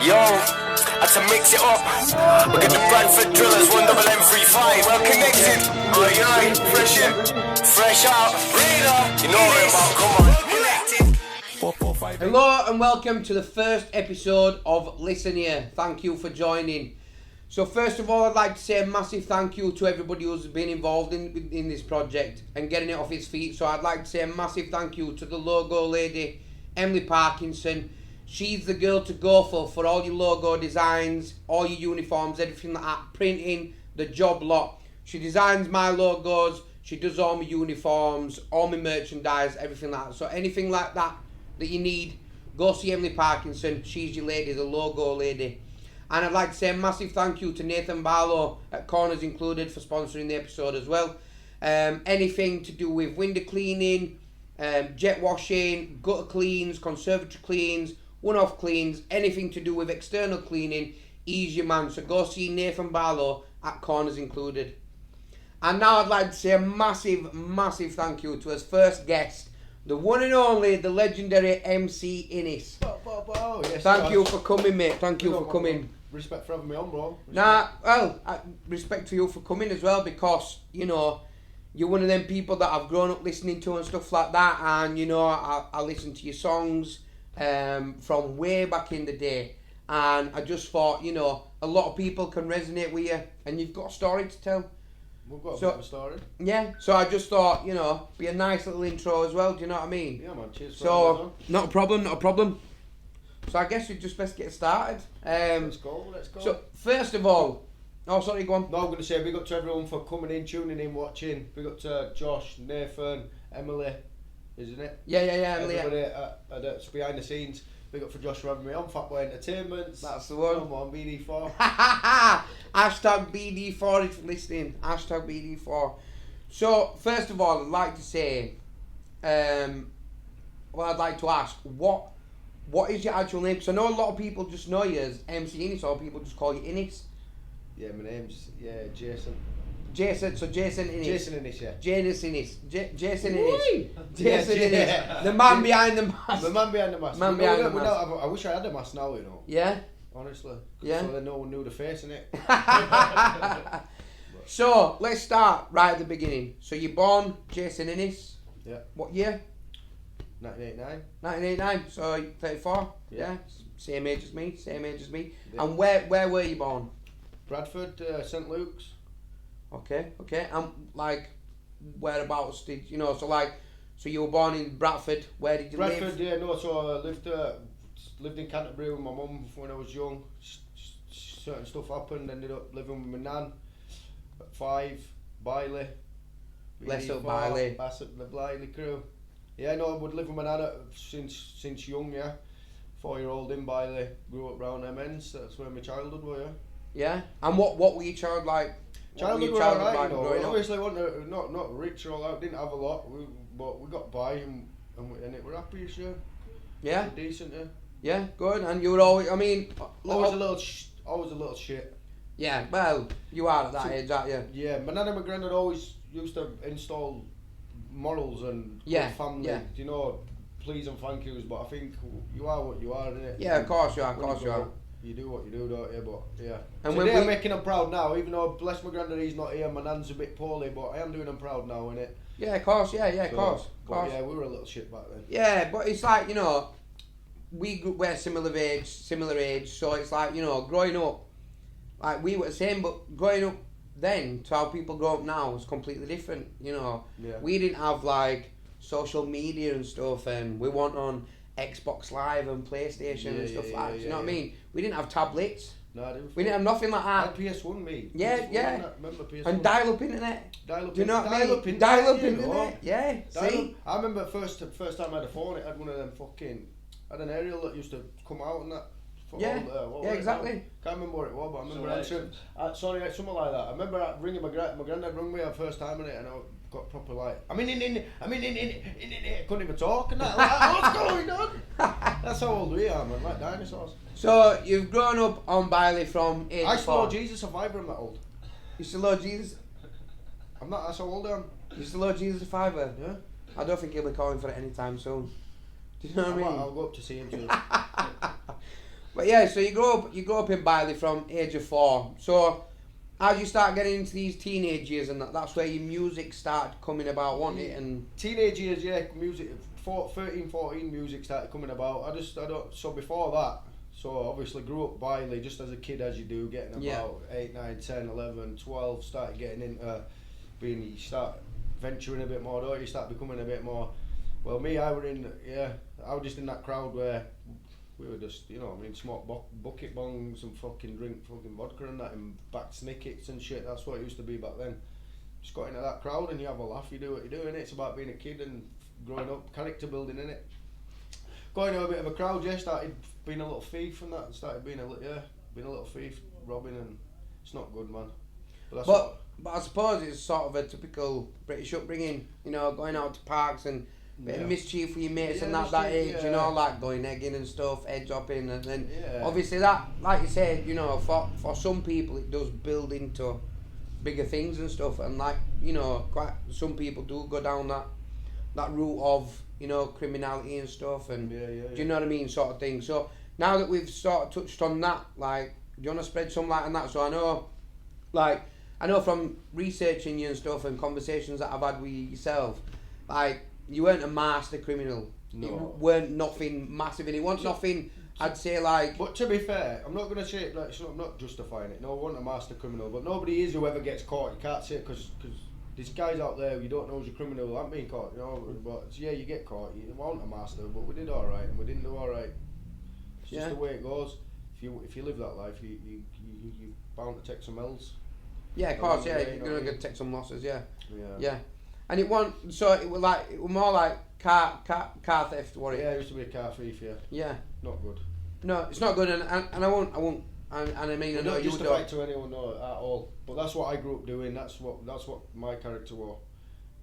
Yo, had to mix it up. We got the Bradford drillers, 1M35. Well connected. Aye, fresh in, fresh out. Reader, you know what about, come on. Connected. 445. Hello and welcome to the first episode of Listen Here. Thank you for joining. So first of all, I'd like to say a massive thank you to everybody who's been involved in this project and getting it off its feet. So I'd like to say a massive thank you to the logo lady, Emily Parkinson. She's the girl to go for all your logo designs, all your uniforms, everything like that, printing, the job lot. She designs my logos, she does all my uniforms, all my merchandise, everything like that. So anything like that you need, go see Emily Parkinson. She's your lady, the logo lady. And I'd like to say a massive thank you to Nathan Barlow at Corners Included for sponsoring the episode as well. Anything to do with window cleaning, jet washing, gutter cleans, conservatory cleans, one-off cleans, anything to do with external cleaning, he's your man. So go see Nathan Barlow at Corners Included. And now I'd like to say a massive, massive thank you to his first guest, the one and only, the legendary MC Innes. Yes, Thank you for coming, mate. Thank you for coming. Respect for having me on, bro. Respect to you for coming as well, because, you know, you're one of them people that I've grown up listening to and stuff like that, and, you know, I listen to your songs from way back in the day, and I just thought, you know, a lot of people can resonate with you, and you've got a story to tell. We've got a bit of a story. Yeah, so I just thought, you know, be a nice little intro as well, do you know what I mean? Yeah, man, cheers for So, not a problem. So I guess we just best get started. let's go. So, first of all, oh, sorry, go on. No, I'm going to say big up to everyone for coming in, tuning in, watching. Big up to Josh, Nathan, Emily, isn't it? Yeah, Emily. Everybody that's behind the scenes. Big up for Josh for having me on, Fatboy Entertainment. That's the one. Come on, BD4. Hashtag BD4 if you're listening. Hashtag BD4. So, first of all, I'd like to say, I'd like to ask, what is your actual name? Because I know a lot of people just know you as MC Innes, or people just call you Innes. Yeah, my name's Jason. So Jason Innes. Jason Innes, yeah. Jason Innes. Jason Yeah, Innes. The man behind the mask. The man behind the mask. Man behind the mask. I wish I had a mask now, you know. Yeah? Honestly. Yeah. So then no one knew the face, innit? So, let's start right at the beginning. So, you're born Jason Innes. Yeah. What year? 1989. 1989. So, you're 34. Yeah. Same age as me. Yeah. And where were you born? Bradford, St Luke's. Okay. And, like, whereabouts did, you know, so you were born in Bradford. Where did you live? Bradford, yeah, no, so I lived in Canterbury with my mum when I was young. Certain stuff happened, ended up living with my nan at 5, Biley. Bless up Biley. Bassett, the Biley crew. Yeah, no, I would live with my nan since young, yeah. 4-year-old in Biley, grew up round them ends, that's where my childhood was, yeah. Yeah? And what were your child like? Childhood was alright, you know. Obviously, not rich or all that, didn't have a lot, but we got by and it were happy, sure. Yeah? We're decent, yeah. Yeah, good. And you were always, I mean... Always a little shit. Yeah, well, you are at that age, aren't you? Yeah, my nan and my granddad always used to install morals and good family, you know, please and thank yous, but I think you are what you are, innit? Yeah, of course you are, You do what you do, don't you? But yeah. And Today I'm making them proud now, even though bless my granddad he's not here, my nan's a bit poorly, but I am doing them proud now, innit? Yeah, of course, of course. Yeah, we were a little shit back then. Yeah, but it's like, you know, we're similar age, so it's like, you know, growing up, like we were the same, but growing up then to how people grow up now is completely different, you know. Yeah. We didn't have like social media and stuff, and we weren't on Xbox Live and PlayStation and stuff like that. Do you know what I mean? We didn't have tablets. No, I didn't. We didn't have nothing like I that. had PS1, me. Yeah, PS1, yeah. Remember PS1? And dial-up internet. Dial-up. Do you know what I mean? Dial-up internet. Yeah. See? I remember first time I had a phone, it had one of them fucking. Had an aerial that used to come out and that. Yeah. Exactly. Can't remember what it was, but I remember answering. Sorry, something like that. I remember ringing my granddad rang me the first time in it, and I got proper like. I couldn't even talk and that. Like, what's going on? That's how old we are, man. Like dinosaurs. So you've grown up on Biley from age 4. I still Lord Jesus survivor. I'm that old. You still Lord Jesus? I'm not. That's how old I am. You still Lord Jesus survivor? Yeah. I don't think he'll be calling for it anytime soon. Do you know what I mean? I'll go up to see him soon. But yeah, so you grow up in Biley from age of 4. So as you start getting into these teenage years and that's where your music started coming about, wasn't it? And teenage years, yeah, music, 13, 14, music started coming about. So before that, so obviously grew up Biley just as a kid, as you do, getting about 8, 9, 10, 11, 12, started getting into you start venturing a bit more, don't you? Start becoming a bit more, well, me, I was just in that crowd where we were just, smoke bucket bongs and fucking drink fucking vodka and that and back snickets and shit. That's what it used to be back then. Just got into that crowd and you have a laugh, you do what you do, innit? It's about being a kid and growing up, character building, innit? Got into a bit of a crowd, started being a little thief and that, and started being a little thief, robbing, and it's not good, man. But I suppose it's sort of a typical British upbringing, going out to parks and bit of mischief with your mates and that age, like going egging and stuff, edge hopping, and then obviously that, like you said, for some people it does build into bigger things and stuff, and like, quite some people do go down that route of, criminality and stuff, and do you know what I mean, sort of thing. So now that we've sort of touched on that, like, do you want to spread some light on that? So I know from researching you and stuff and conversations that I've had with yourself, like, you weren't a master criminal. No. You weren't nothing massive, and it wasn't nothing, I'd say, like... But to be fair, I'm not going to say it, like, I'm not justifying it. No, I wasn't a master criminal, but nobody is whoever gets caught. You can't say it, because there's guys out there you don't know who's a criminal, aren't being caught, but yeah, you get caught. You weren't a master, but we did alright, and we didn't do alright. It's just the way it goes. If you live that life, you're bound to take some L's. Yeah, of course, you're going to take some losses, yeah. And it was more like car theft, what it? Yeah, it used to be a car thief, yeah. Yeah. Not good. No, it's not good, and I won't, and I mean, I know you don't. Not justify to anyone, no, at all. But that's what I grew up doing. That's what my character was.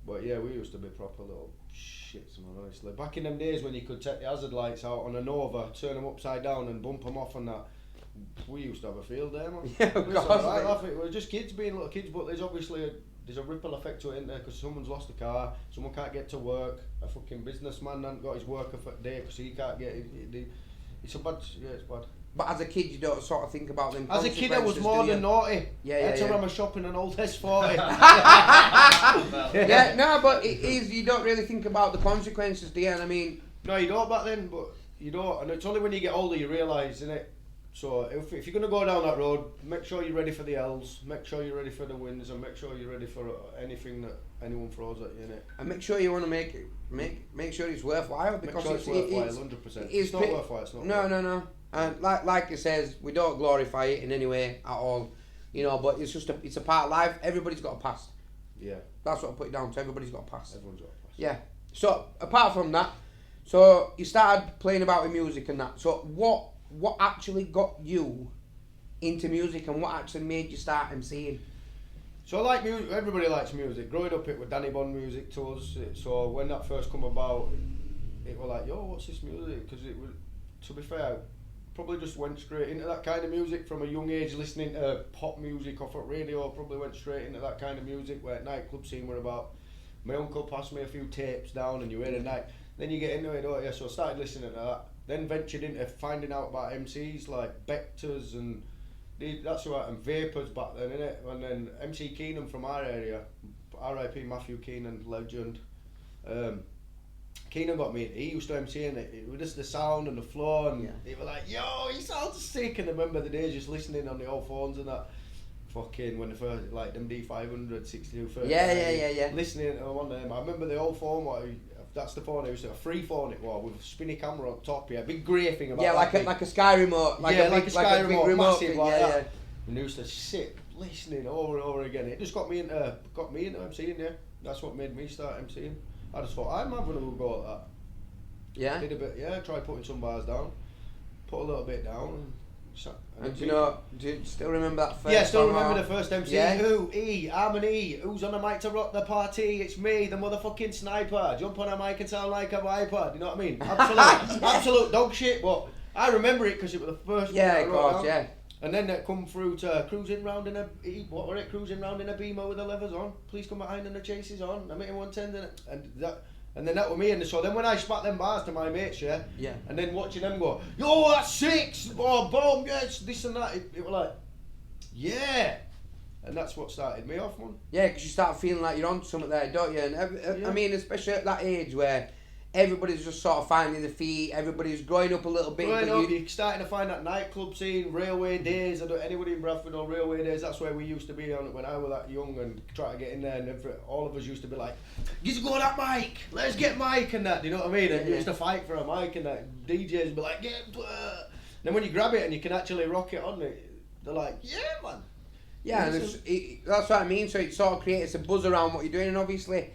But yeah, we used to be proper little shits, man. Honestly, back in them days when you could take the hazard lights out on a Nova, turn them upside down, and bump them off on that. We used to have a field there, man. Yeah, of course. We're just kids being little kids, but there's obviously there's a ripple effect to it, isn't there? Because someone's lost a car, someone can't get to work, a fucking businessman hasn't got his work for the day because he can't get it. It's a bad, it's bad. But as a kid, you don't sort of think about them. As a kid, I was more than naughty. Yeah. I had to run my shopping an old S40. Yeah, no, but it is, you don't really think about the consequences, do you? And I mean... No, you don't back then, but you don't. And it's only when you get older you realise, innit? So if you're going to go down that road, make sure you're ready for the L's, make sure you're ready for the wins, and make sure you're ready for anything that anyone throws at you, innit? And make sure you want to make sure it's worthwhile, because make sure it's worthwhile, 100%. It's not worthwhile, it's not. No. And like it says, we don't glorify it in any way at all, but it's just it's a part of life. Everybody's got a past. Yeah. That's what I put it down to. Everybody's got a past. Everyone's got a past. Yeah. So apart from that, so you started playing about with music and that. So what actually got you into music, and what actually made you start MCing? So I like music. Everybody likes music. Growing up, it was Danny Bond music to us. So when that first come about, it was like, yo, what's this music? Because it was, to be fair, probably just went straight into that kind of music from a young age, listening to pop music off at radio. Probably went straight into that kind of music where nightclub scene were about. My uncle passed me a few tapes down, and you hear a night. Then you get into it, don't you? So I started listening to that. Then ventured into finding out about MCs like Bectors and that's right, and Vapors back then, innit? And then MC Keenan from our area, R.I.P. Matthew Keenan, legend. Keenan got me. He used to MC, and it was just the sound and the flow, and they were like, "Yo, he sounds sick." And I remember the days just listening on the old phones and that. Fucking when the first like them D500, 6230. Yeah. Listening to one of them. I remember the old phone. That's the phone I used to, a free phone it was, with a spinny camera on top, big grey thing about like a Sky remote. Like a Sky remote, massive thing, like that. And I used to sit listening over and over again. It just got me into MCing, yeah. That's what made me start MCing. I just thought, I'm having a go at that. Yeah? Did a bit, tried putting some bars down, put a little bit down. And do you still remember that first? Yeah, still remember the first MC. Yeah. I'm an E. Who's on the mic to rock the party? It's me, the motherfucking sniper. Jump on a mic and sound like a viper. You know what I mean? Absolute dog shit. But I remember it because it was the first. Yeah, of course, yeah. And then it come through to cruising round in a Cruising round in a Beamer with the levers on. Please come behind and the chase is on. I'm hitting 110 and And then that was me, and so then when I spat them bars to my mates, yeah, Yeah. and then watching them go, yo, that's 6, oh, boom, yes, this and that, it was like, yeah. And that's what started me off, man. Yeah, because you start feeling like you're on something there, don't you? And I mean, especially at that age where everybody's just sort of finding their feet, everybody's growing up a little bit. You're starting to find that nightclub scene, railway days. Anybody in Bradford or railway days, that's where we used to be on when I was that young and try to get in there. And all of us used to be like, "You to go that mic, let's get mic and that." Do you know what I mean? And you used to fight for a mic and that. DJs be like, "Get." Then when you grab it and you can actually rock it on it, they're like, "Yeah, man." Yeah, and that's what I mean. So it sort of creates a buzz around what you're doing, and obviously,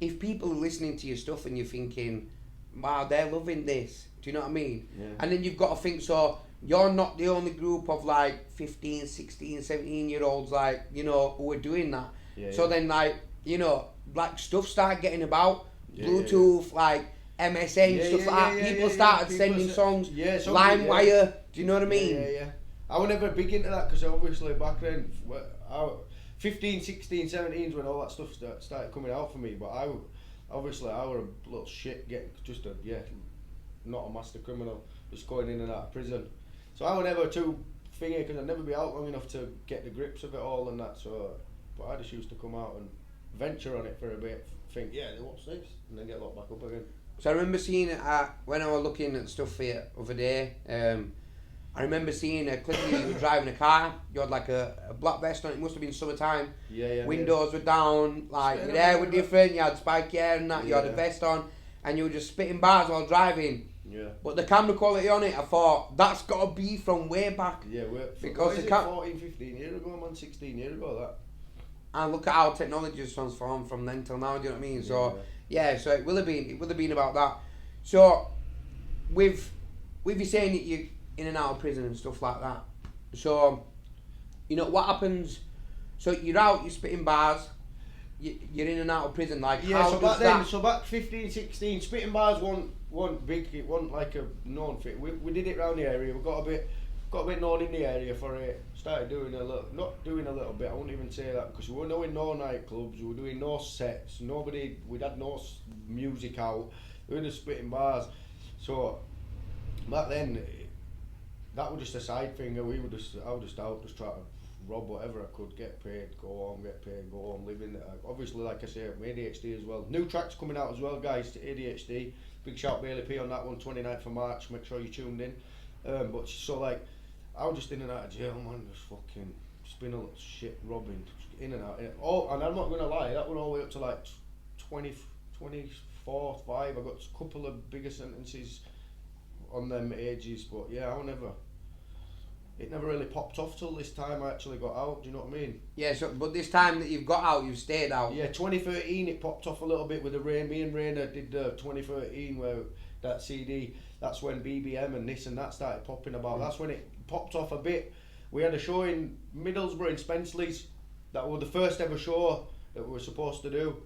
if people are listening to your stuff and you're thinking, wow, they're loving this, do you know what I mean? Yeah. And then you've got to think, so you're not the only group of like 15, 16, 17 year olds, like, you know, who are doing that. Yeah, so then, like, you know, like stuff started getting about, Bluetooth, like MSN, stuff like that. People started sending songs, LimeWire, do you know what I mean? Yeah. I was never big into that because obviously back then, 15, 16, 17 when all that stuff started coming out for me, but I was a little shit, not a master criminal, just going in and out of prison. So I was never too thingy because I'd never be out long enough to get the grips of it all and that. So, but I just used to come out and venture on it for a bit, think, yeah, what's this? And then get locked back up again. So I remember seeing it when I was looking at stuff for you the other day. I remember seeing a clip of you were driving a car. You had like a black vest on. It must have been summertime. Yeah. Windows were down. Like your hair were different. You had spiky hair and that. You had a vest on, and you were just spitting bars while driving. Yeah. But the camera quality on it, I thought that's got to be from way back. Yeah, because the 14, 15 years ago, man, 16 years ago that. And look at how technology has transformed from then till now. Do you know what I mean? So so it will have been about that. So with you saying that you in and out of prison and stuff like that. So, you know, what happens, so you're out, you're spitting bars, you're in and out of prison, like, how so does back that... then, so back 15, 16, spitting bars wasn't big, it wasn't like a known fit. We did it around the area, we got a bit known in the area for it, started doing not doing a little bit, I wouldn't even say that, because we were doing no nightclubs, we were doing no sets, we'd had no music out, we were just spitting bars. So, back then, that was just a side thing. I was just out, just trying to rob whatever I could, get paid, go home, living. Obviously, like I say, I'm ADHD as well. New tracks coming out as well, guys, to ADHD. Big shout Bailey P on that one, 29th of March. Make sure you tuned in. But so like, I was just in and out of jail, man. Just fucking spin a little shit, robbing, in and out. And I'm not gonna lie, that went all the way up to like 24, 5. I got a couple of bigger sentences on them ages, but yeah, it never really popped off till this time I actually got out, do you know what I mean? Yeah, so, but this time that you've got out, you've stayed out. Yeah, 2013 it popped off a little bit with the Rain. Me and Rainer did 2013 where that CD, that's when BBM and this and that started popping about. That's when it popped off a bit. We had a show in Middlesbrough in Spenceley's, that was the first ever show that we were supposed to do.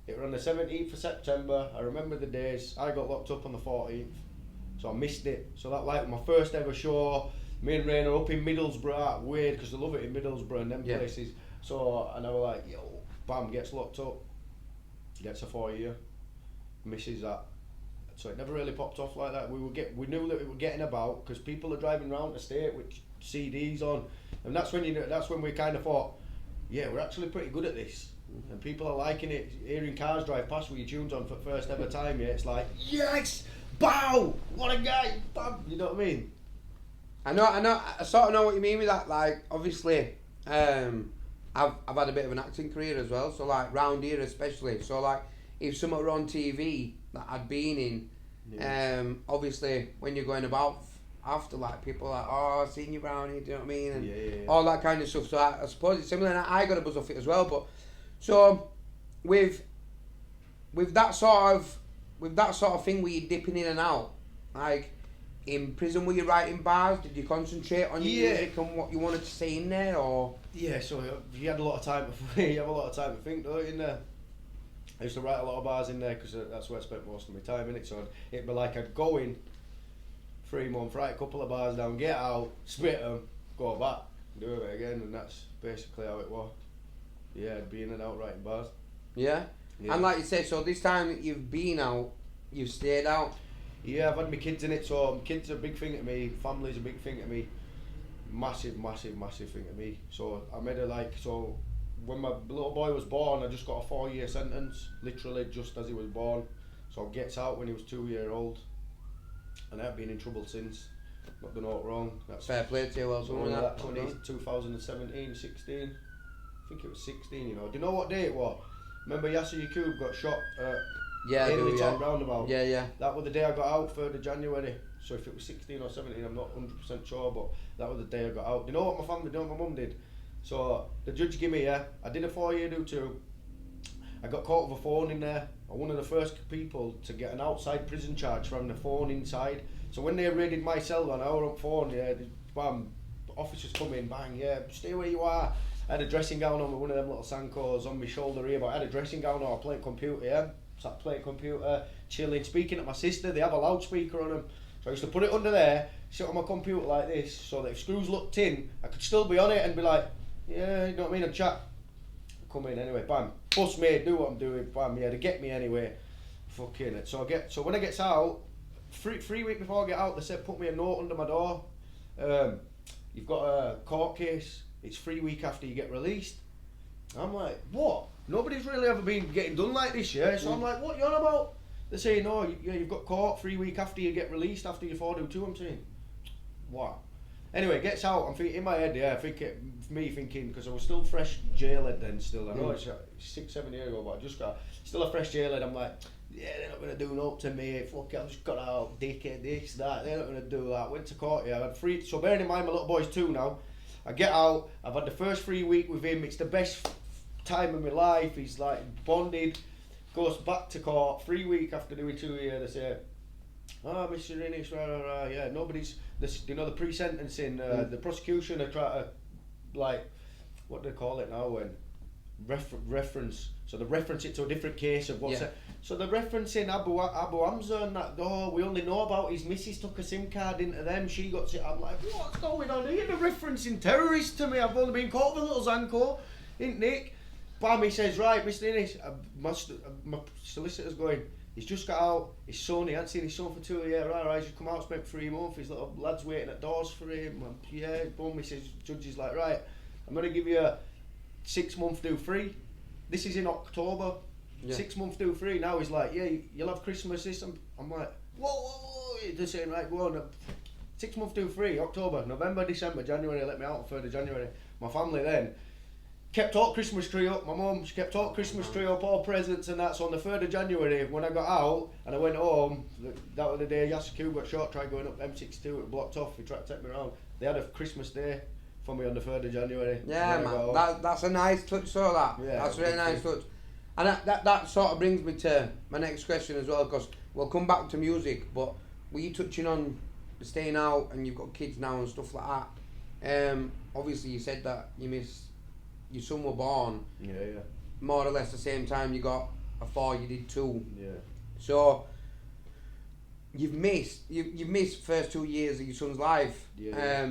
It was on the 17th of September, I remember the days. I got locked up on the 14th, so I missed it. So that like my first ever show. Me and Rainer up in Middlesbrough, weird because they love it in Middlesbrough and them places. So, and I was like, yo, bam, gets locked up, gets a 4-year, misses that. So it never really popped off like that. We knew that we were getting about because people are driving around the state with CDs on, and that's when we kind of thought, yeah, we're actually pretty good at this, and people are liking it. Hearing cars drive past with your tunes on for the first ever time, it's like, yes, bow, what a guy, bam, you know what I mean? I know. I sort of know what you mean with that. Like, obviously, I've had a bit of an acting career as well. So like round here especially. So like, if something were on TV that I'd been in, obviously when you're going about after, like people are like, oh, I've seen you round here. Do you know what I mean? And all that kind of stuff. So I suppose it's similar. And I got a buzz off it as well. But so with that sort of thing where you're dipping in and out, like. In prison, were you writing bars? Did you concentrate on your music and what you wanted to say in there, or? Yeah, so you had a lot of time. You have a lot of time to think, though, in there. I used to write a lot of bars in there because that's where I spent most of my time in it. So it'd be like I'd go in 3 months, write a couple of bars down, get out, spit them, go back, do it again, and that's basically how it was. Yeah, I'd be in and out writing bars. Yeah. And like you say, so this time that you've been out, you've stayed out. Yeah, I've had my kids in it, so kids are a big thing to me, family's a big thing to me. Massive thing to me. So I made so when my little boy was born, I just got a 4-year sentence, literally just as he was born. So I gets out when he was 2 years old, and I've been in trouble since. Not done aught wrong. That's Fair play to you, well, something like that. 2017, 16. I think it was 16, you know. Do you know what day it was? Remember Yasser Yakub got shot in the top roundabout? Yeah. That was the day I got out, 3rd of January. So if it was 16 or 17, I'm not 100% sure, but that was the day I got out. Do you know what my family did? My mum did. So the judge gave me, I did a 4-year do too. I got caught with a phone in there. I'm one of the first people to get an outside prison charge for having a phone inside. So when they raided my cell on our phone, bam, officers come in, bang, stay where you are. I had a dressing gown on with one of them little Sankos on my shoulder here, but I had a dressing gown on, playing computer, sat playing computer, chilling, speaking to my sister. They have a loudspeaker on them. So I used to put it under there, sit on my computer like this, so that if screws looked in, I could still be on it and be like, yeah, you know what I mean, and chat. Come in anyway, bam, bust me, do what I'm doing, bam, yeah, they get me anyway. Fucking it. So when I gets out, three weeks before I get out, they said put me a note under my door. You've got a court case, it's 3 weeks after you get released. I'm like, what? Nobody's really ever been getting done like this, yeah? So I'm like, what you on about? They say, no, you've got caught 3 weeks after you get released, after your 4-2. I'm saying, what? Anyway, gets out, I'm thinking, in my head, thinking, because I was still fresh jailhead then still. I know it's 6-7 years ago, but I just got, still a fresh jailhead. I'm like, yeah, they're not going to do nothing to me, fuck it, I've just got out, dickhead, this, that, they're not going to do that. Went to court, I had 3, so bearing in mind my little boy's 2 now, I get out, I've had the first 3 weeks with him, it's the best time of my life, he's like bonded, goes back to court, 3 weeks after doing 2 years, they say, oh, Mr. Innes, yeah, nobody's, this, you know, the pre-sentencing, the prosecution are trying to, like, what do they call it now, when, reference, so they reference it to a different case of what's it, so they're referencing Abu Hamza and that, we only know about his missus took a SIM card into them, she got it, I'm like, what's going on here, they're referencing terrorists to me, I've only been caught with a little Zanko, ain't Nick? Bam, he says, right, Mr. Innes, my solicitor's going, he's just got out, his son, he hadn't seen his son for 2 years, right, he's come out, spent 3 months, his little lad's waiting at doors for him, boom, he says, judge is like, right, I'm going to give you a 6 month due free, this is in October, 6 months due free, now he's like, yeah, you'll have Christmas this, I'm like, whoa, they're saying, right, go on, 6 months due free, October, November, December, January, let me out on 3rd of January, my family then, kept all Christmas tree up, my mum, she kept all Christmas tree up, all presents and that, so on the 3rd of January, when I got out, and I went home, that was the day Yasser Q got shot, tried going up M62, it blocked off, he tried to take me around, they had a Christmas day for me on the 3rd of January. Yeah, man, that's a nice touch, so that, that's a really nice touch. And that sort of brings me to my next question as well, because we'll come back to music, but were you touching on staying out, and you've got kids now and stuff like that, obviously you said that your son were born more or less the same time you got a 4, you did 2. Yeah. So you've missed first 2 years of your son's life. Yeah.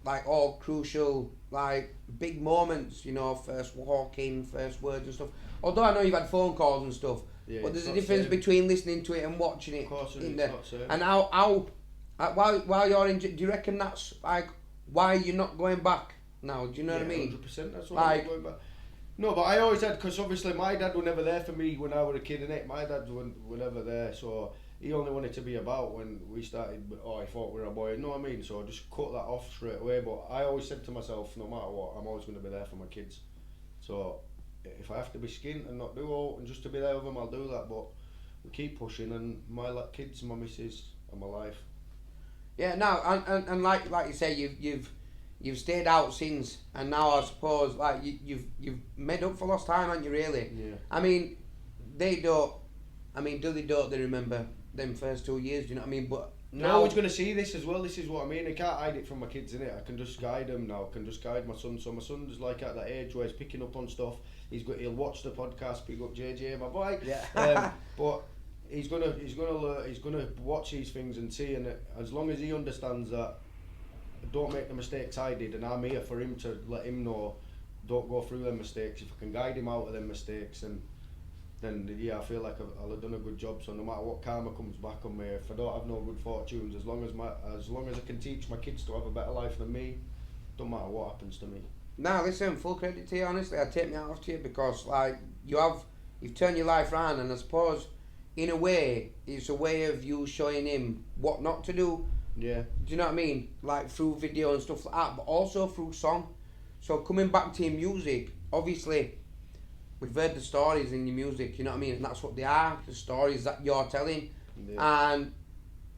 Like all crucial, like big moments, you know, first walking, first words and stuff. Although I know you've had phone calls and stuff, but there's a difference between listening to it and watching it. Of course, in it's there. not same. And while you're in, do you reckon that's like why you're not going back now? Do you know what I mean? 100%. That's why I'm going back. No, but I always had, because obviously my dad was never there for me when I was a kid, innit? My dad was never there, so he only wanted to be about when we started. Oh, I thought we were a boy. You know what I mean? So I just cut that off straight away. But I always said to myself, no matter what, I'm always going to be there for my kids. So if I have to be skint and not do all and just to be there with them, I'll do that. But we keep pushing, and my kids, my missus, and my life. Yeah, no, and like you say, you've stayed out since, and now I suppose like you've made up for lost time, haven't you? Really? Yeah. I mean, they don't. I mean, do they don't? They remember them first 2 years. Do you know what I mean? But now, no one's going to see this as well. This is what I mean. I can't hide it from my kids, innit? I can just guide them now. I can just guide my son. So my son's like at that age where he's picking up on stuff. He'll watch the podcast, pick up JJ, my boy. Yeah. But he's gonna watch these things and see, and as long as he understands that, don't make the mistakes I did, and I'm here for him to let him know, don't go through them mistakes. If I can guide him out of them mistakes, and then yeah, I feel like I'll have done a good job. So no matter what karma comes back on me, if I don't have no good fortunes, as long as I can teach my kids to have a better life than me, don't matter what happens to me. Now listen, full credit to you. Honestly, I take my hat off to you because like you've turned your life around, and I suppose in a way it's a way of you showing him what not to do. Yeah. Do you know what I mean? Like through video and stuff like that, but also through song. So coming back to your music, obviously, we've heard the stories in your music, you know what I mean? And that's what they are, the stories that you're telling. Yeah. And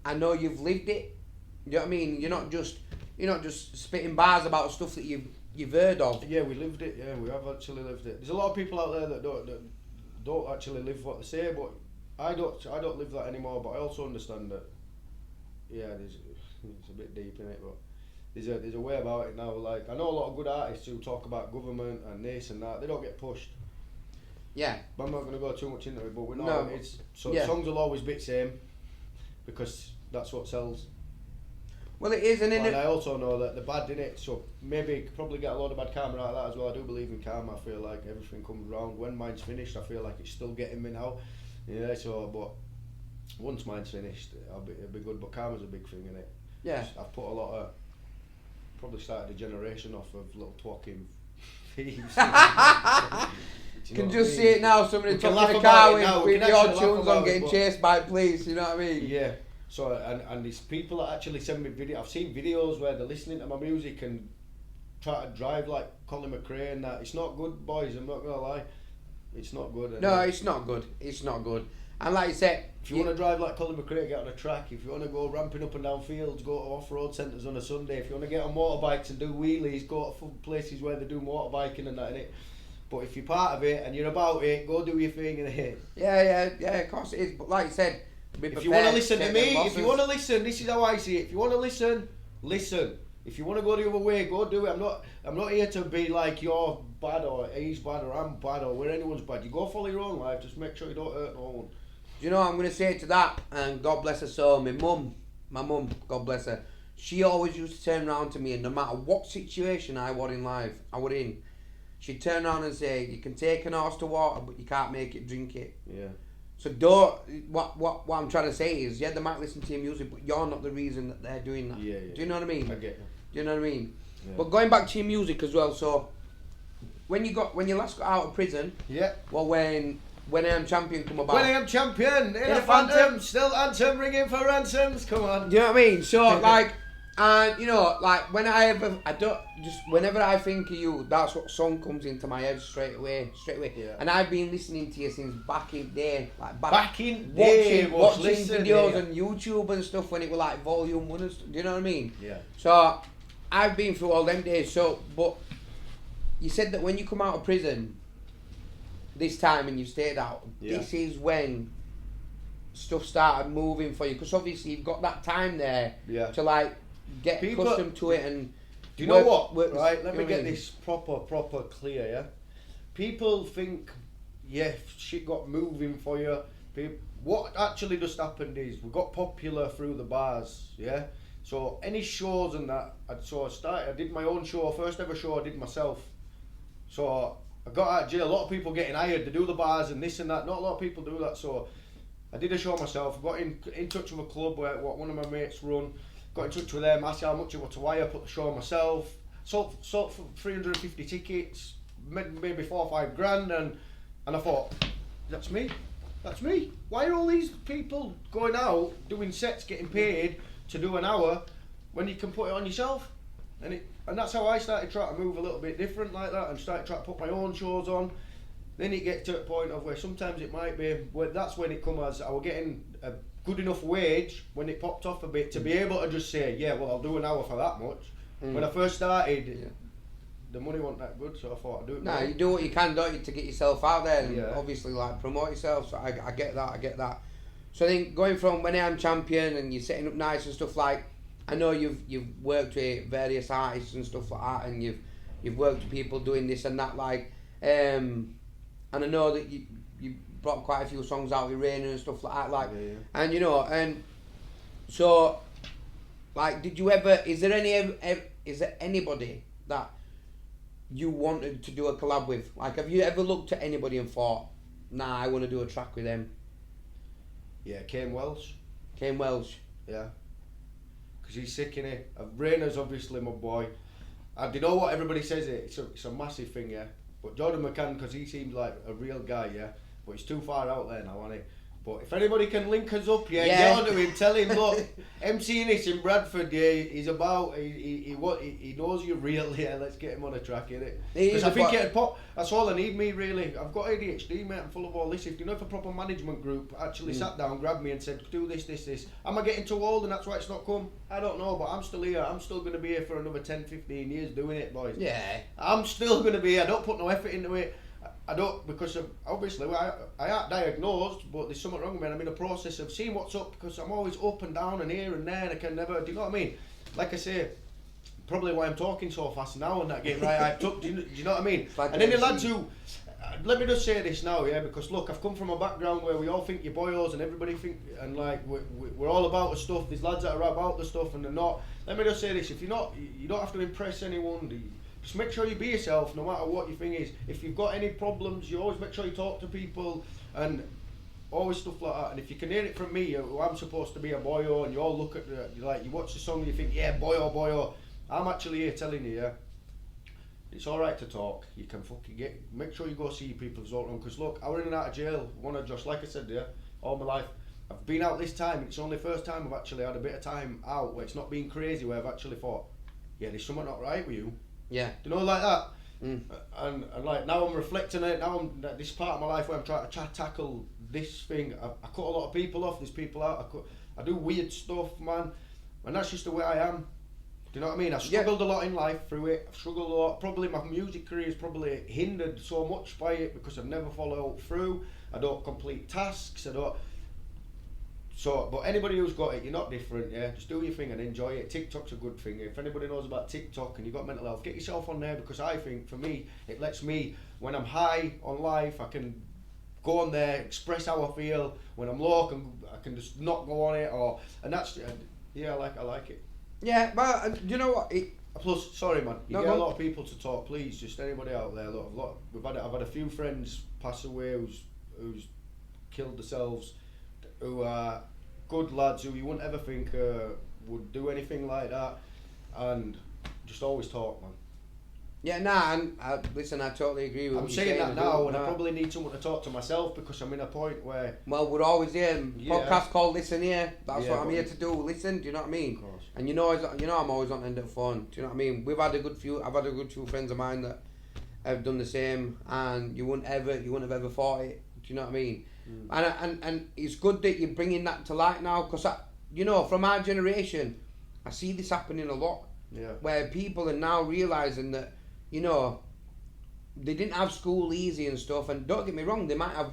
I know you've lived it. You know what I mean? You're not just spitting bars about stuff that you've heard of. Yeah, we lived it. Yeah, we have actually lived it. There's a lot of people out there that don't actually live what they say, but I don't live that anymore. But I also understand that. Yeah, it's a bit deep in it, but there's a way about it now. Like I know a lot of good artists who talk about government and this and that. They don't get pushed. Yeah. But I'm not going to go too much into it. But we know songs will always be the same because that's what sells. Well, it is, and I also know that the bad in it, so maybe probably get a lot of bad karma out of that as well. I do believe in karma. I feel like everything comes round. When mine's finished, I feel like it's still getting me now. Yeah. So, but once mine's finished, it'll be good. But karma's a big thing in it. Yeah. I've put a lot of. Probably started a generation off of little twacking thieves. You can just see it now. Somebody talking in a car with your tunes on, getting chased by police. You know what I mean? Yeah. So and these people that actually send me video. I've seen videos where they're listening to my music and try to drive like Colin McRae and that. It's not good, boys. I'm not gonna lie. It's not good. No, it's not good. It's not good. And like you said, if you want to drive like Colin McRae, get on a track. If you want to go ramping up and down fields, go to off-road centres on a Sunday. If you want to get on motorbikes and do wheelies, go to places where they do motorbiking and that in it. But if you're part of it and you're about it, go do your thing in it. Yeah, of course it is. But like you said, if you want to listen to me, if you want to listen, this is how I see it. If you want to listen, listen. If you want to go the other way, go do it. I'm not here to be like you're bad or he's bad or I'm bad or where anyone's bad. You go follow your own life. Just make sure you don't hurt no one. Do you know what I'm going to say to that? And God bless her soul. My mum, God bless her. She always used to turn around to me, and no matter what situation I was in life, she'd turn around and say, "You can take an horse to water, but you can't make it drink it." Yeah. So what I'm trying to say is, yeah, they might listen to your music, but you're not the reason that they're doing that. Yeah. Do you know what I mean? I get you. Do you know what I mean? Yeah. But going back to your music as well, so when you last got out of prison, yeah. Well, when I Am Champion come about. When I Am Champion, in a phantom, still anthem ringing for ransoms. Come on. Do you know what I mean? So like, and you know, like whenever I think of you, that's what song comes into my head straight away. Yeah. And I've been listening to you since back in day, like watching videos on YouTube and stuff when it was like Volume 1 and stuff. Do you know what I mean? Yeah. So I've been through all them days. So, but you said that when you come out of prison this time and you've stayed out, this is when stuff started moving for you, because obviously you've got that time there to like get accustomed to it. And do you know what? Right, let me get this proper clear. Yeah, people think shit got moving for you. What actually just happened is we got popular through the bars. Yeah, so any shows and that. I did my own show, first ever show I did myself. So I got out of jail. A lot of people getting hired to do the bars and this and that. Not a lot of people do that. So I did a show myself. I got in touch with a club where one of my mates run. Got in touch with them. Asked how much it was to wire. Put the show myself. Sold for 350 tickets. Maybe 4 or 5 grand. And I thought, that's me. Why are all these people going out doing sets, getting paid to do an hour when you can put it on yourself? And that's how I started trying to move a little bit different like that, and started trying to put my own shows on. Then it gets to a point of where sometimes it might be, that's when it comes as I was getting a good enough wage when it popped off a bit to be able to just say, yeah, well, I'll do an hour for that much. When I first started, the money wasn't that good, so I thought I'd do it. No, you do what you can, don't you, to get yourself out there and obviously like promote yourself. So I get that. So then going from When I Am Champion and you're setting up nights and stuff, like, I know you've worked with various artists and stuff like that, and you've worked with people doing this and that, like, and I know that you brought quite a few songs out with Rainer and stuff like that, like, and you know, and so, like, did you ever? Is there anybody that you wanted to do a collab with? Like, have you ever looked at anybody and thought, nah, I want to do a track with them? Yeah, Kane Welsh. Kane Welsh. Yeah. Because he's sick in it. Rayner's obviously my boy. And you know what everybody says it's a massive thing, yeah. But Jordan McCann, because he seems like a real guy, yeah. But he's too far out there now, isn't he? But if anybody can link us up, yeah, get onto him, tell him, look, MCing this in Bradford, yeah, he's about, he knows you're real, yeah, let's get him on a track, innit? Because I think it'd pop, that's all I need, me, really. I've got ADHD, mate, I'm full of all this. If a proper management group actually sat down, grabbed me and said, do this, am I getting too old and that's why it's not come? I don't know, but I'm still here. I'm still going to be here for another 10, 15 years doing it, boys. Yeah. I'm still going to be here. I don't put no effort into it. I don't, because of, obviously I aren't diagnosed, but there's something wrong with me and I'm in a process of seeing what's up, because I'm always up and down and here and there and I can never, do you know what I mean? Like I say, probably why I'm talking so fast now and that getting right hyped up, do you know what I mean? And any lads who, let me just say this now, yeah, because look, I've come from a background where we all think you're boyos and everybody think, and like, we're all about the stuff, there's lads that are about the stuff and they're not. Let me just say this, if you're not, you don't have to impress anyone, just make sure you be yourself no matter what your thing is. If you've got any problems, you always make sure you talk to people and always stuff like that. And if you can hear it from me, who I'm supposed to be a boyo, and you all look at you watch the song and you think, yeah, boyo, I'm actually here telling you, yeah, it's alright to talk. You can fucking make sure you go see people as well. Because look, I was in and out of jail, like I said, yeah, all my life. I've been out this time, it's only the first time I've actually had a bit of time out where it's not been crazy, where I've actually thought, yeah, there's something not right with you. Yeah. Do you know, like that? And like now I'm reflecting on it, now I'm this part of my life where I'm trying to tackle this thing. I cut a lot of people off, there's people out, I do weird stuff, man, and that's just the way I am. Do you know what I mean? I've struggled a lot in life through it, I've struggled a lot, probably my music career is probably hindered so much by it because I've never followed through, I don't complete tasks, but anybody who's got it, you're not different, yeah, just do your thing and enjoy it. TikTok's a good thing. If anybody knows about TikTok and you've got mental health, get yourself on there, because I think, for me, it lets me, when I'm high on life, I can go on there, express how I feel. When I'm low, I can just not go on it, and that's, yeah, I like it. Yeah, but you know what? Plus, sorry man, you get a lot of people to talk, please, just anybody out there, look, I've had a few friends pass away who's killed themselves, who are good lads who you wouldn't ever think would do anything like that, and just always talk, man. Yeah, nah, and listen, I totally agree with what you're saying. I'm saying that now, and I probably need someone to talk to myself, because I'm in a point where... Well, we're always here. Podcast called Listen Here. That's what I'm here to do. Listen, do you know what I mean? Of course. And you know I'm always on the end of the phone. Do you know what I mean? I've had a good few friends of mine that have done the same, and you wouldn't have ever thought it. Do you know what I mean? And it's good that you're bringing that to light now, because from our generation, I see this happening a lot. Yeah. Where people are now realising that, they didn't have school easy and stuff, and don't get me wrong, they might have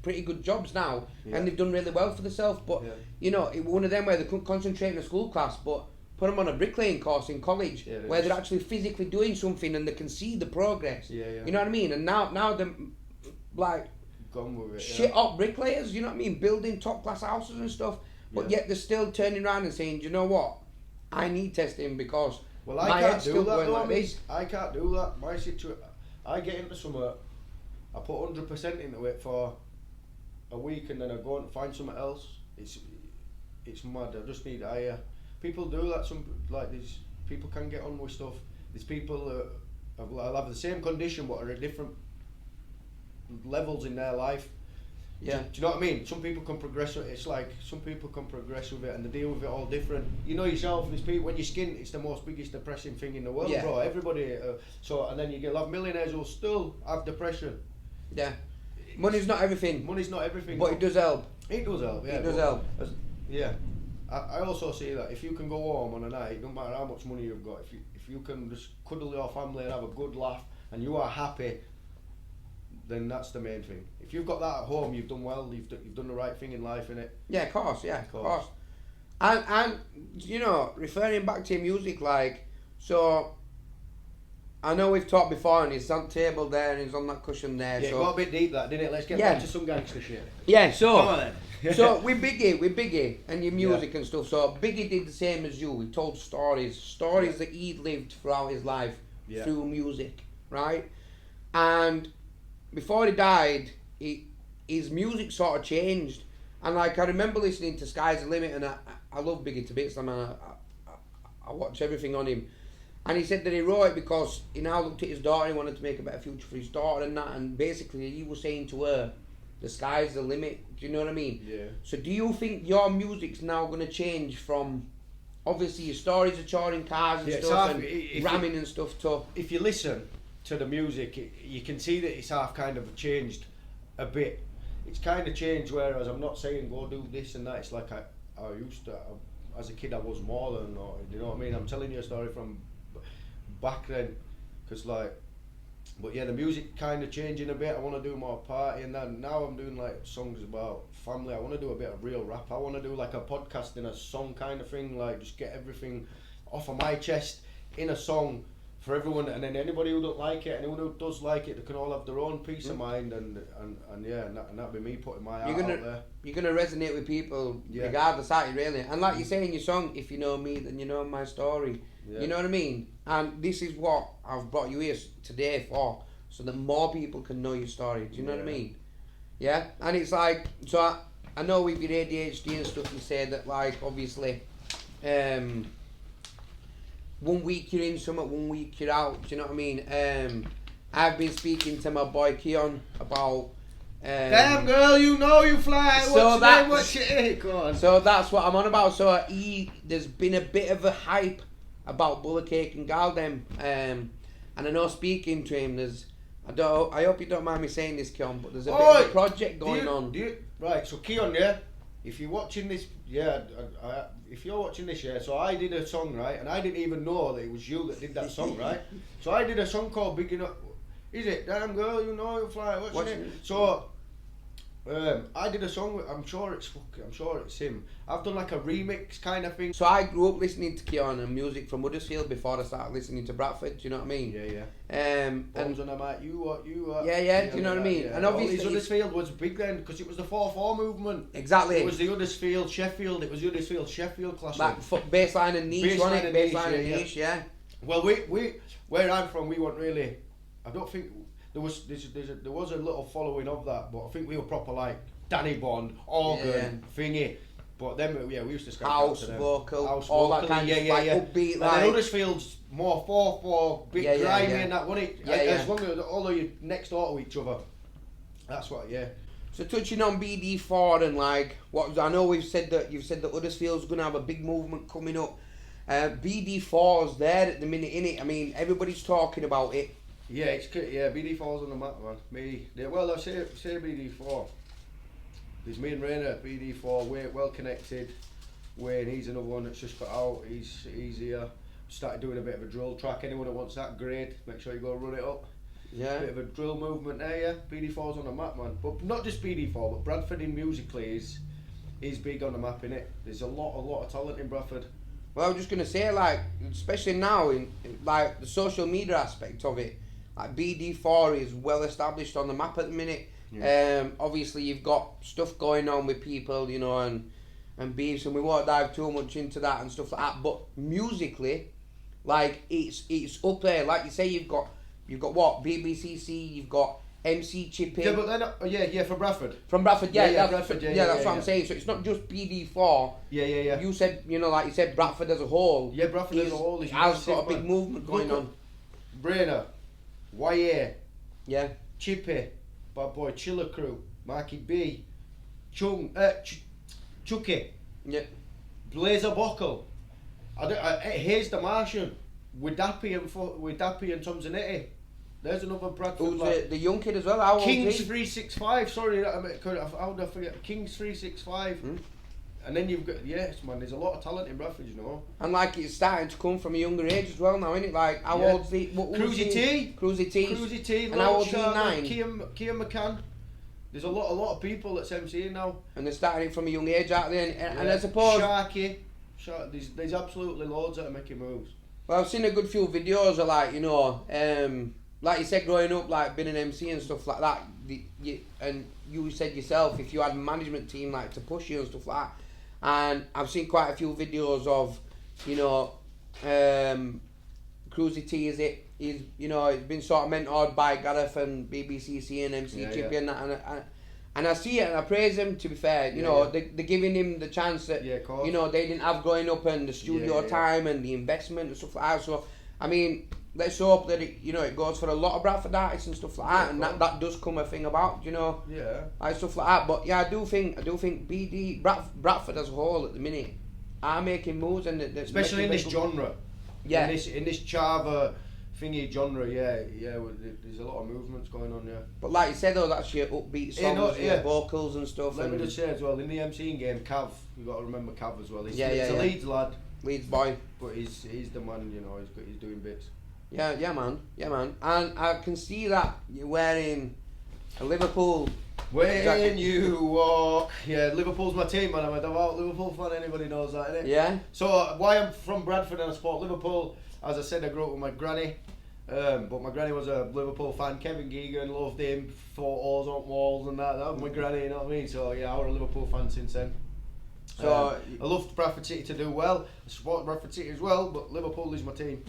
pretty good jobs now, and they've done really well for themselves, but it one of them where they couldn't concentrate in a school class, but put them on a bricklaying course in college, where they're actually physically doing something and they can see the progress. You know what I mean? And now they're like gone with it, shit up bricklayers, you know what I mean, building top class houses and stuff, but yet they're still turning around and saying, do you know what, I need testing because I can't do that though, I can't do that. My situation, I get into something, I put 100% into it for a week and then I go and find something else. It's mad. I just need people do that. These people can get on with stuff. These people I'll have the same condition but are at different levels in their life. Yeah. Do you know what I mean? Some people can progress with it. It's like some people can progress with it and they deal with it all different. You know yourself, there's people, when your skin, it's the biggest depressing thing in the world, bro. Everybody. And then you'll have millionaires who'll still have depression. Yeah. Money's not everything. But it does help. It does help, yeah. It does help. Yeah. I also see that if you can go home on a night, it don't matter how much money you've got, if you can just cuddle your family and have a good laugh and you are happy, then that's the main thing. If you've got that at home, you've done well, you've done the right thing in life, innit? Yeah, of course. And referring back to your music, so I know we've talked before and it's on the table there and it's on that cushion there. Yeah, got a bit deep that, didn't it? Let's get back to some gangster shit. Yeah, so come on then. So with Biggie and your music and stuff, so Biggie did the same as you. He told stories that he'd lived throughout his life through music, right? And before he died, he his music sort of changed. And like I remember listening to Sky's the Limit, and I love Biggie to bits. I mean, I watch everything on him. And he said that he wrote it because he now looked at his daughter and he wanted to make a better future for his daughter and that. And basically he was saying to her, the sky's the limit. Do you know what I mean? Yeah. So do you think your music's now going to change from, obviously your stories of touring cars and stuff and ramming and stuff to... If you listen to the music, you can see that it's half kind of changed a bit. It's kind of changed, whereas I'm not saying go do this and that. It's like I used to, as a kid I was more than, you know what I mean? I'm telling you a story from back then, because like, but yeah, the music kind of changing a bit. I want to do more party, and then now I'm doing like songs about family. I want to do a bit of real rap. I want to do like a podcast in a song kind of thing, like just get everything off of my chest in a song for everyone, and then anybody who don't like it, anyone who does like it, they can all have their own peace of mind, and yeah, and that'd be me putting my art out there. You're gonna resonate with people regardless, aren't you, really? And like you say in your song, if you know me, then you know my story. Yeah. You know what I mean? And this is what I've brought you here today for, so that more people can know your story. Do you know what I mean? Yeah? And it's like, so I know with your ADHD and stuff, you say that, like, obviously, 1 week you're in something, 1 week you're out. Do you know what I mean? I've been speaking to my boy Keon about... Damn girl, you know you fly. What's your name? Go on. So that's what I'm on about. So there's been a bit of a hype about Bullet Cake and Galdem, and I know speaking to him, I hope you don't mind me saying this, Keon, but there's a bit of a project going on. Right, so Keon, if you're watching this, if you're watching this, so I did a song, right, and I didn't even know that it was you that did that song, right? So I did a song called Big Enough. Is it? Damn girl, you know you fly. What's your name? So I did a song. I'm sure it's him. I've done like a remix kind of thing. So I grew up listening to Keon and music from Huddersfield before I started listening to Bradford. Do you know what I mean? Yeah. And I'm like, you what? Yeah. Do you know what I mean? Yeah. And obviously Huddersfield was big then because it was the 4-4 movement. Exactly. It was the Huddersfield Sheffield. It was Huddersfield Sheffield class. Like baseline and niche, wasn't it? Baseline and niche, yeah. Well, we where I'm from, we weren't really. I don't think there was a little following of that, but I think we were proper like Danny Bond, organ, thingy. But then we used to house vocal, all that kind of like upbeat. And then Huddersfield's more 4-4, bit grimy and that, wasn't it? As long as all of you next door to each other. That's what, So touching on BD4 and like what I know you've said that Huddersfield's going to have a big movement coming up. BD4's there at the minute, innit? I mean, everybody's talking about it. Yeah, BD4's on the map, man. Well, I say BD4. There's me and Rainer at BD4, we're well connected. Wayne, he's another one that's just got out, he's here. Started doing a bit of a drill track. Anyone who wants that, great. Make sure you go run it up. Yeah. Bit of a drill movement there, BD4's on the map, man. But not just BD4, but Bradford in musically is big on the map, innit? There's a lot of talent in Bradford. Well, I was just gonna say, like, especially now in like the social media aspect of it, like BD4 is well established on the map at the minute. Yeah. Obviously you've got stuff going on with people, you know, and beefs, and we won't dive too much into that and stuff like that. But musically, like it's up there. Like you say, you've got what BBCC, you've got MC Chippy. Yeah, but then for Bradford. From Bradford, that's what I'm yeah. saying. So it's not just BD4. Yeah. You said, you know, like you said, Bradford as a whole. Yeah, Bradford as a whole has got a big movement going on. Brainer, YA, yeah, Chippy, Bad Boy Chiller Crew, Marky B, Chucky, yeah, Blazer Buckle. Here's the Martian with Dappy and Tom Zanetti. There's another Bradford. Who's the young kid as well? How Kings 365. Sorry, how would I forget? Kings 365. And then you've got man. There's a lot of talent in Bradford, you know. And like it's starting to come from a younger age as well now, isn't it? Like how old's the Cruisy T. And how old's he? 9. Kian McCann. There's a lot of people that's MCing now. And they're starting it from a young age, aren't they? And I suppose Sharky. There's absolutely loads that are making moves. Well, I've seen a good few videos of like, you know, like you said, growing up, like being an MC and stuff like that. And you said yourself, if you had a management team like to push you and stuff like that. And I've seen quite a few videos of, you know, Cruisy T, he's you know, he's been sort of mentored by Gareth and BBCC and MC Chippy and that, And I see it and I praise them, to be fair. You know, they're giving him the chance that, you know, they didn't have growing up, and the studio time and the investment and stuff like that. So, I mean, let's hope that it, you know, it goes for a lot of Bradford artists and stuff like that, and that does come a thing about, you know, like stuff like that. But yeah, I do think BD Bradford as a whole at the minute are making moves, and especially in this genre. Yeah. In this Chava thingy genre, there's a lot of movements going on, But like you said though, that's your upbeat songs, your vocals and stuff. Let me just say as well, in the MCing game, Cav, you've got to remember Cav as well. He's a Leeds lad. Leeds boy. But he's the man, you know, he's doing bits. Yeah, man. And I can see that you're wearing a Liverpool jacket. You walk. Yeah, Liverpool's my team, man. I'm a devout Liverpool fan, anybody knows that, innit? Yeah. So, why I'm from Bradford and I support Liverpool, as I said, I grew up with my granny. But my granny was a Liverpool fan. Kevin Geegan, loved him, photos on walls and that was my granny, you know what I mean? So yeah, I was a Liverpool fan since then. So I loved Bradford City to do well. I support Bradford City as well, but Liverpool is my team.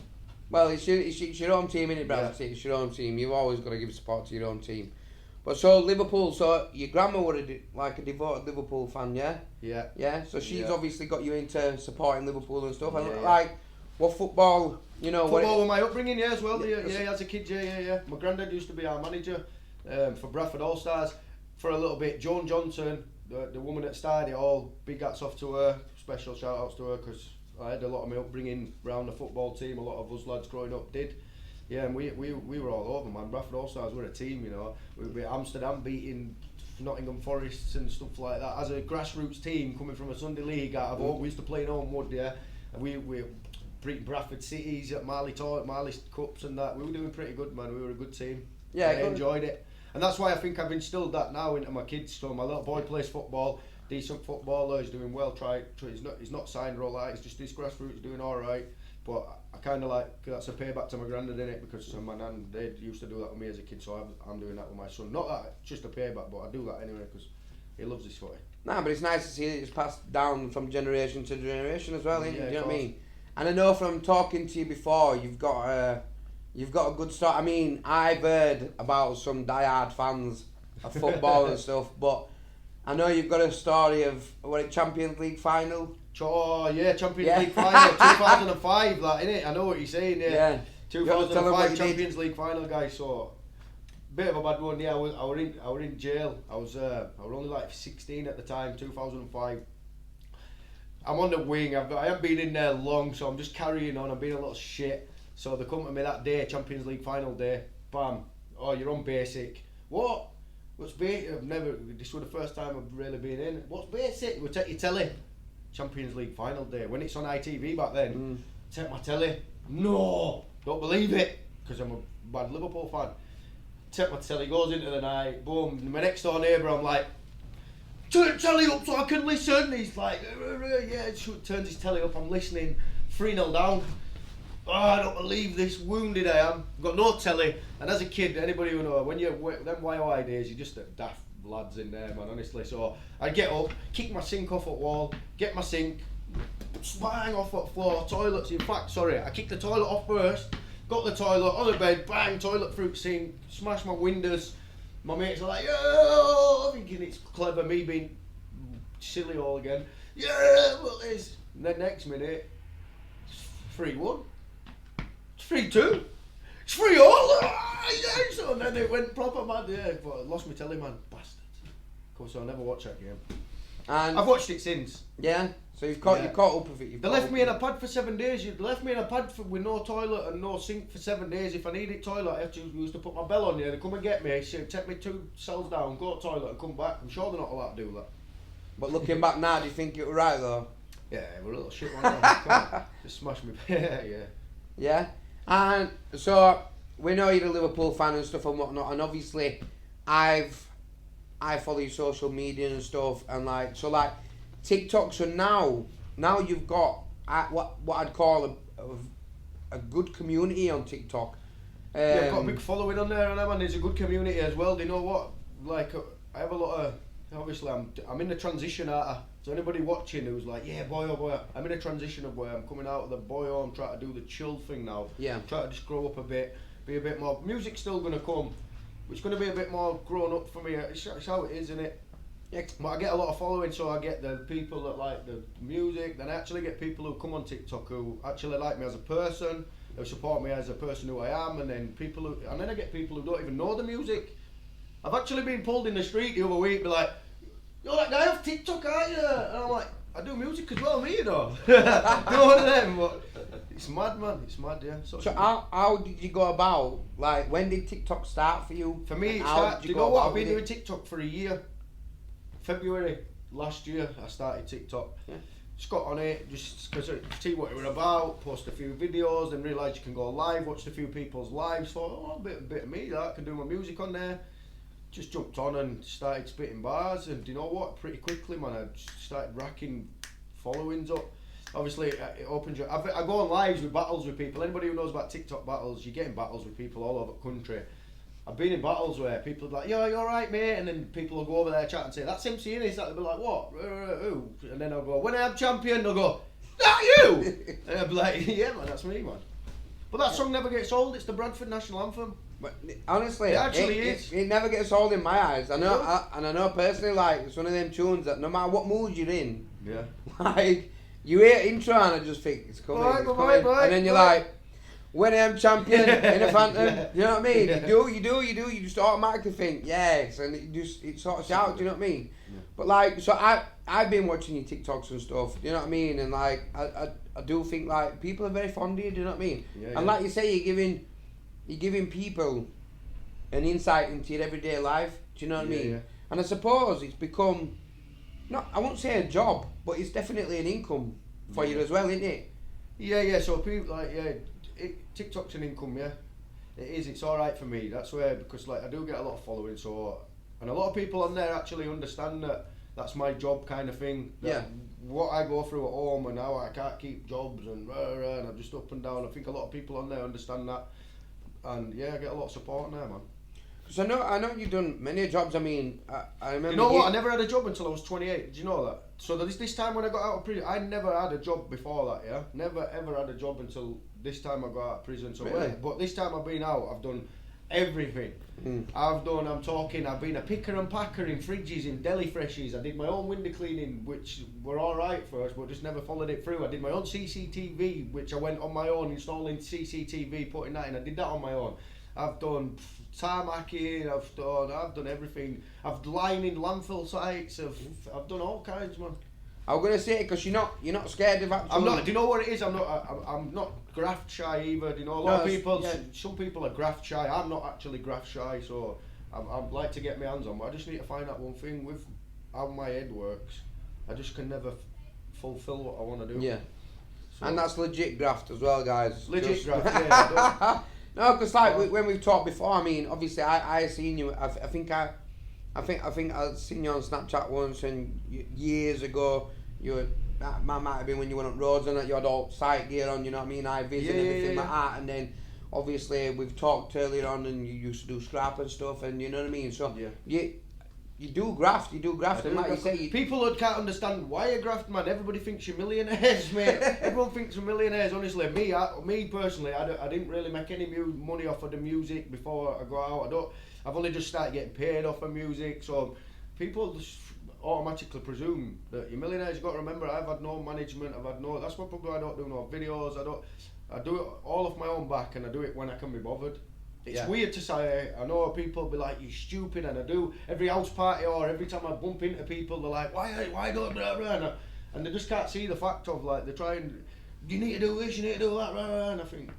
Well, it's your own team, innit, Bradford City? It's your own team. You've always got to give support to your own team. But so Liverpool, so your grandma was like a devoted Liverpool fan, yeah? Yeah. Yeah? So she's obviously got you into supporting Liverpool and stuff. And like, what football, you know... Football was my upbringing, as well. Yeah, as a kid, yeah. My granddad used to be our manager for Bradford All-Stars for a little bit. Joan Johnson, the woman that started it all, big hats off to her. Special shout-outs to her, because I had a lot of my upbringing around the football team. A lot of us lads growing up did. Yeah, and we were all over, man. Bradford All-Stars were a team, you know. We Amsterdam beating Nottingham Forest and stuff like that. As a grassroots team coming from a Sunday league out of Oak, we used to play in Homewood, yeah. And we beat Bradford Cities at Marley Cups and that. We were doing pretty good, man. We were a good team. Yeah, I enjoyed it. And that's why I think I've instilled that now into my kids. So my little boy plays football, decent footballer, he's doing well. He's not signed or all that. He's just this grassroots doing all right. But I kind of like, that's a payback to my granddad, innit? Because my nan, they used to do that with me as a kid, so I'm doing that with my son. Not that it's just a payback, but I do that anyway because he loves his footy. Nah, but it's nice to see it. It's passed down from generation to generation as well, innit? Yeah, Do you know what I mean? And I know from talking to you before, you've got a good start. I mean, I've heard about some diehard fans of football and stuff, but I know you've got a story of Champions League final. Oh yeah, Champions League final, 2005. That innit? I know what you're saying. Yeah. 2005 Champions League final, guys. So bit of a bad one. Yeah, I were in jail. I was only like 16 at the time. 2005. I'm on the wing. I haven't been in there long, so I'm just carrying on. I'm being a little shit. So they come to me that day, Champions League final day. Bam. Oh, you're on basic. What? What's basic? This was the first time I've really been in. What's basic? We'll take your telly. Champions League final day. When it's on ITV back then, take my telly. No, don't believe it, because I'm a bad Liverpool fan. Take my telly, goes into the night. Boom. My next door neighbour, I'm like, turn the telly up so I can listen. He's like, yeah, turns his telly up. I'm listening. 3-0 down. Oh, I don't believe this wounded I am. I've got no telly. And as a kid, anybody who knows, when you're them YOI days, you're just a daft lads in there, man, honestly. So I'd get up, kick my sink off at wall, get my sink, bang off at floor, toilets. In fact, sorry, I kicked the toilet off first, got the toilet on the bed, bang, toilet through the sink, smash my windows. My mates are like, yo, thinking it's clever, me being silly all again. Yeah, what is? And then next minute, it's 3-1. It's 3-2. It's 3-all. Yeah, so then it went proper mad, yeah. But I lost my telly, man. Bastards. Of course, I'll never watch that game. And I've watched it since. Yeah? So you've caught up with it. They left me in a pad for 7 days. You left me in a pad with no toilet and no sink for 7 days. If I needed toilet, I have to use to put my bell on there. They come and get me. Say, take me 2 cells down, go to the toilet and come back. I'm sure they're not allowed to do that. But looking back now, do you think it was right though? Yeah, we're a little shit one. Just smash me. Yeah. Yeah? And so, we know you're a Liverpool fan and stuff and whatnot, and obviously, I follow your social media and stuff, and like, so like, TikTok, so now you've got what I'd call a good community on TikTok. Yeah, I've got a big following on there, and there's a good community as well. Do you know what? Like, I have a lot of, obviously I'm in the transition out. So anybody watching who's like, yeah, boy, oh boy, I'm in a transition of where I'm coming out of the boy, I'm trying to do the chill thing now. Yeah. I'm trying to just grow up a bit, be a bit more. Music's still gonna come, It's going to be a bit more grown up for me. It's how it is, isn't it? Yeah. But I get a lot of following, so I get the people that like the music. Then I actually get people who come on TikTok who actually like me as a person, who support me as a person who I am, and then I get people who don't even know the music. I've actually been pulled in the street the other week, be like, "You're that guy off TikTok, aren't you?" And I'm like, "I do music as well, me, you know." Do one of them, but it's mad, man. It's mad, yeah. So how did you go about? Like, when did TikTok start for you? For me, do you know what? I've been doing TikTok for a year. February last year, I started TikTok. Yeah. Just got on it, just because I see what it was about, post a few videos, then realised you can go live, watched a few people's lives, thought, oh, a bit of me, that, I can do my music on there. Just jumped on and started spitting bars, and you know what, pretty quickly, man, I just started racking followings up. Obviously, it opens your... I go on lives with battles with people. Anybody who knows about TikTok battles, you're getting battles with people all over the country. I've been in battles where people are like, "Yo, you're right, mate," and then people will go over there chat and say, "That's MC, innit?" They'll be like, "What? Who?" And then I'll go, "When I am champion," they'll go, "That you?" And I'll be like, "Yeah, man, that's me, man." But that song never gets old. It's the Bradford national anthem. But honestly, it actually is. It never gets old in my eyes. I know, and I know personally, like, it's one of them tunes that no matter what mood you're in, yeah, like, you hear intro and I just think it's coming, and then you're like, "When I am champion in a phantom," Yeah. you know what I mean? Yeah. You just automatically think yes, and it sort of shouts, you know what I mean? Yeah. But like, so I've been watching your TikToks and stuff, you know what I mean? And like, I do think like people are very fond of you, do you know what I mean? Yeah, and like you say, you're giving people an insight into your everyday life, do you know what I mean? Yeah. And I suppose it's become, I won't say a job, but it's definitely an income for you as well, isn't it? Yeah. So people like, TikTok's an income, yeah. It is. It's all right for me. That's where, because like I do get a lot of following, so, and a lot of people on there actually understand that that's my job kind of thing. Yeah. What I go through at home and how I can't keep jobs and I'm just up and down. I think a lot of people on there understand that, and yeah, I get a lot of support on there, man. Because I know you've done many jobs. I mean, I remember. You know what? I never had a job until I was 28. Did you know that? So this time when I got out of prison, I never had a job before that. Yeah, never ever had a job until this time I got out of prison. So really? But this time I've been out, I've done everything. I've been a picker and packer in fridges, in deli freshies. I did my own window cleaning, which were all right first, but just never followed it through. I did my own CCTV, which I went on my own, installing CCTV, putting that in. I did that on my own. I've done tarmacking, I've done everything. I've lined in landfill sites. I've done all kinds, man. I was gonna say, because you're not scared of actual... I'm not. Do you know what it is? I'm not graft shy either. Do you know, a lot of people? Yeah. Some people are graft shy. I'm not actually graft shy, so I'd like to get my hands on. But I just need to find out one thing with how my head works. I just can never fulfill what I want to do. Yeah. So, And that's legit graft as well, guys. legit graft. Yeah. No, because like when we've talked before, I mean, obviously I seen you. I think I seen you on Snapchat once, and years ago you were. That might have been when you went on roads and that you had all sight gear on. You know what I mean? Ivys and everything like that. And then obviously we've talked earlier on, and you used to do scrap and stuff, and you know what I mean. So you do graft, and like you say, people that can't understand why you graft, man. Everybody thinks you're millionaires, mate. Everyone thinks we're millionaires. Honestly, me personally, I didn't really make any money off of the music before I go out. I've only just started getting paid off of music, so people just automatically presume that you're millionaires. You've got to remember, I've had no management. That's why probably I don't do no videos. I do it all off my own back, and I do it when I can be bothered. It's weird to say. I know people be like, "You're stupid," and I do every house party or every time I bump into people, they're like, "Why don't blah, blah," and they just can't see the fact of like they're trying. You need to do this, you need to do that, blah, blah, and I think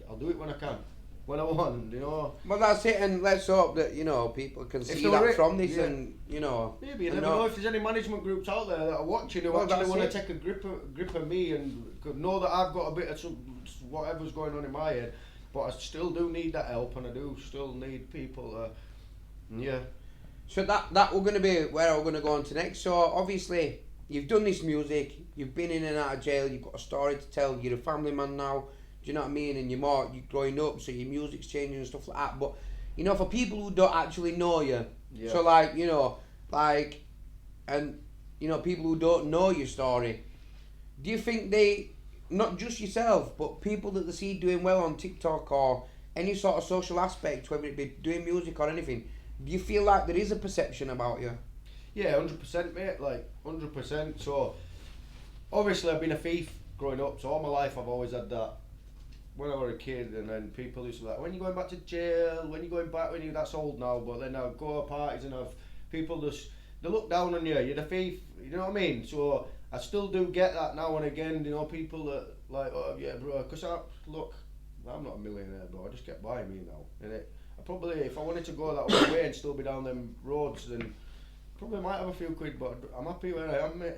I'll do it when I can, when I want, you know. Well, that's it, and let's hope that people can see that from this, and maybe you never know if there's any management groups out there that are watching who actually want to take a grip of me and know that I've got a bit of whatever's going on in my head. But I still do need that help, and I do still need people. So that we're going to be where we're going to go on to next. So obviously you've done this music, you've been in and out of jail, you've got a story to tell. You're a family man now. Do you know what I mean? And you're growing up, so your music's changing and stuff like that. But for people who don't actually know you, so people who don't know your story, do you think they? Not just yourself, but people that they see doing well on TikTok or any sort of social aspect, whether it be doing music or anything, do you feel like there is a perception about you? Yeah, 100%, mate. Like 100%. So obviously I've been a thief growing up. So all my life I've always had that. When I was a kid, and then people used to be like, when you going back to jail, when you going back, when you, that's old now, but then I'll go to parties and have people just, they look down on you, you're the thief, you know what I mean? So I still do get that now and again, you know, people that like, oh yeah bro, because look, I'm not a millionaire bro, I just get by me now, innit? I probably, if I wanted to go that other way and still be down them roads, then probably might have a few quid, but I'm happy where I am, mate.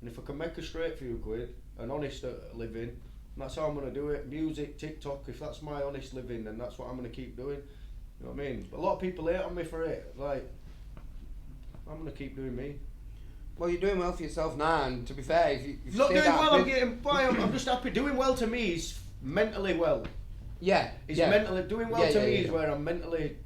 And if I can make a straight few quid, an honest living, that's how I'm going to do it. Music, TikTok, if that's my honest living, then that's what I'm going to keep doing. You know what I mean? A lot of people hate on me for it. Like, I'm going to keep doing me. Well, you're doing well for yourself now, and to be fair, if you Not stay doing that well, I'm big- getting by. I'm just happy. Doing well to me is mentally well. Yeah. It's yeah. mentally, doing well Yeah, to yeah, me yeah. is where I'm mentally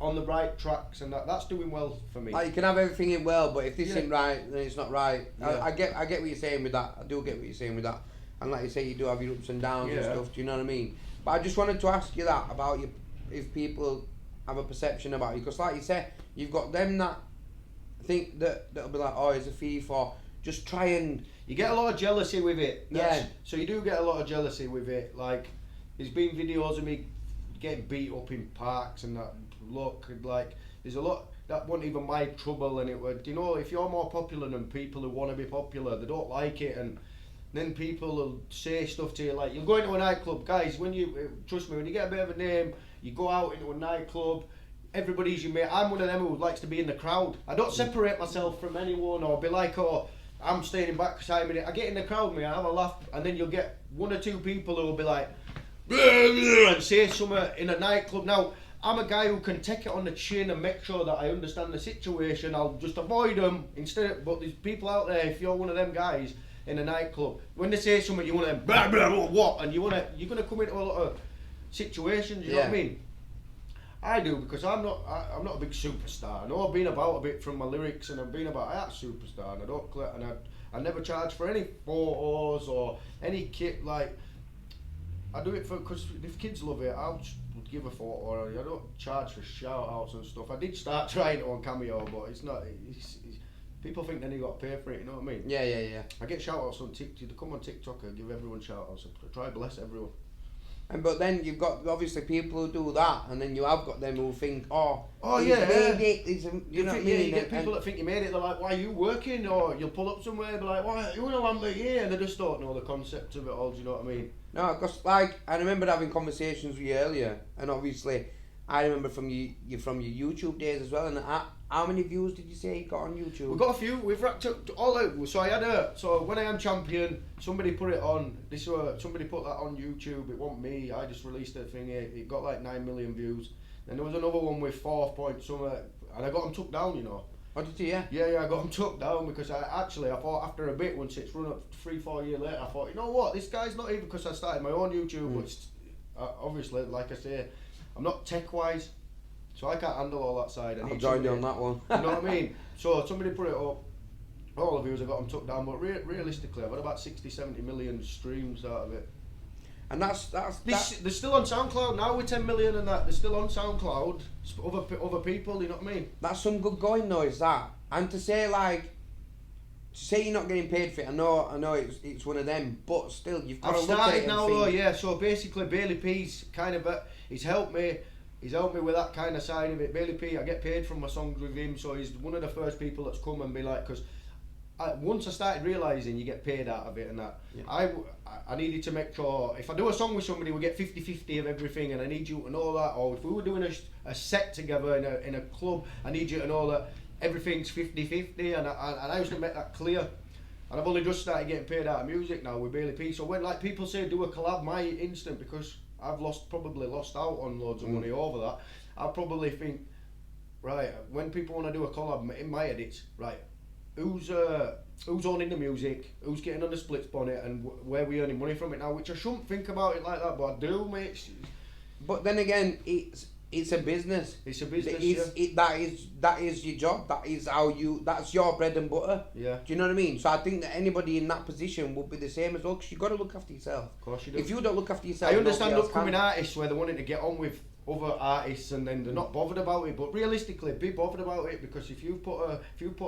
on the right tracks, and that's doing well for me. Like you can have everything in well, but if this Yeah. isn't right, then it's not right. Yeah. I get what you're saying with that. I do get what you're saying with that. And like you say, you do have your ups and downs and Yeah. stuff. Do you know what I mean? But I just wanted to ask you that about you, if people have a perception about you, because like you say, you've got them that think that'll be like, oh, he's a thief, or just try and. You get a lot of jealousy with it. Yeah. So you do get a lot of jealousy with it. Like, there's been videos of me getting beat up in parks and that. Look, like, there's a lot that wasn't even my trouble, and it would, you know, if you're more popular than people who want to be popular, they don't like it, and then people will say stuff to you like, you'll go into a nightclub, guys, when you, trust me, when you get a bit of a name, you go out into a nightclub, everybody's your mate. I'm one of them who likes to be in the crowd. I don't separate myself from anyone or be like, oh, I'm staying back because I'm in it. I get in the crowd, mate, I have a laugh, and then you'll get one or two people who will be like, and say something in a nightclub. Now, I'm a guy who can take it on the chin and make sure that I understand the situation. I'll just avoid them instead. But there's people out there, if you're one of them guys in a nightclub, when they say something, you want to blah, blah, blah, what, and you're gonna come into a lot of situations. You know what I mean? I do, because I'm not a big superstar. I know I've been about a bit from my lyrics, and I've been about I am a superstar, and I don't and I never charge for any photos or any kit. Like, I do it for, because if kids love it, I'll just give a photo, or I don't charge for shout outs and stuff. I did start trying it on Cameo, but it's not. People think then you got to pay for it. You know what I mean? Yeah. I get shout outs on TikTok. Come on TikTok and give everyone shout outs. Try bless everyone. And but then you've got obviously people who do that, and then you have got them who think, oh yeah, made it. You know what I mean? You get people that think you made it. They're like, why are you working? Or you'll pull up somewhere, and be like, why you want to land here? And they just don't know the concept of it all. Do you know what I mean? No, because like I remember having conversations with you earlier, and obviously I remember from you from your YouTube days as well. And how many views did you say you got on YouTube? We've got a few. We've racked up all out. So when I am champion, somebody put it on. Somebody put that on YouTube. It wasn't me. I just released a thing. It got like 9 million views. Then there was another one with 4 point something, and I got them took down. You know. Oh, did you? Yeah. Yeah, I got them took down because I thought after a bit, once it's run up 3-4 years later, I thought, you know what, this guy's not even, because I started my own YouTube, but it's, obviously, like I say, I'm not tech wise, so I can't handle all that side. I'll join you on that one. You know what I mean? So somebody put it up, all the views, I got them took down, but realistically, I've got about 60-70 million streams out of it. And that's They're still on SoundCloud now with 10 million and that. They're still on SoundCloud. Other people, you know what I mean? That's some good going though, is that? And to say you're not getting paid for it. I know it's one of them, but still you've got to look at it. I've started now though, yeah. So basically, Bailey P's kind of he's helped me. He's helped me with that kind of side of it. Bailey P, I get paid from my songs with him, so he's one of the first people that's come and be like, because once I started realising you get paid out of it and that, yeah. I needed to make sure, if I do a song with somebody, we get 50-50 of everything, and I need you to know that, or if we were doing a set together in a club, I need you to know that everything's 50-50, and I used to make that clear. And I've only just started getting paid out of music now with Bailey P. So when like people say do a collab, my instinct, because I've probably lost out on loads of money over that, I probably think, right, when people want to do a collab in my edits, right, who's owning the music, who's getting on the splits bonnet, and where we earning money from it now, which I shouldn't think about it like that, but I do, mate. But then again, it's It's a business. It's a business. That is your job. That is how you. That's your bread and butter. Yeah. Do you know what I mean? So I think that anybody in that position would be the same as well. Because you got to look after yourself. Of course you do. If you don't look after yourself, I understand nobody else upcoming can. artists where they're wanting to get on with other artists and then they're not bothered about it. But realistically, be bothered about it, because if you put a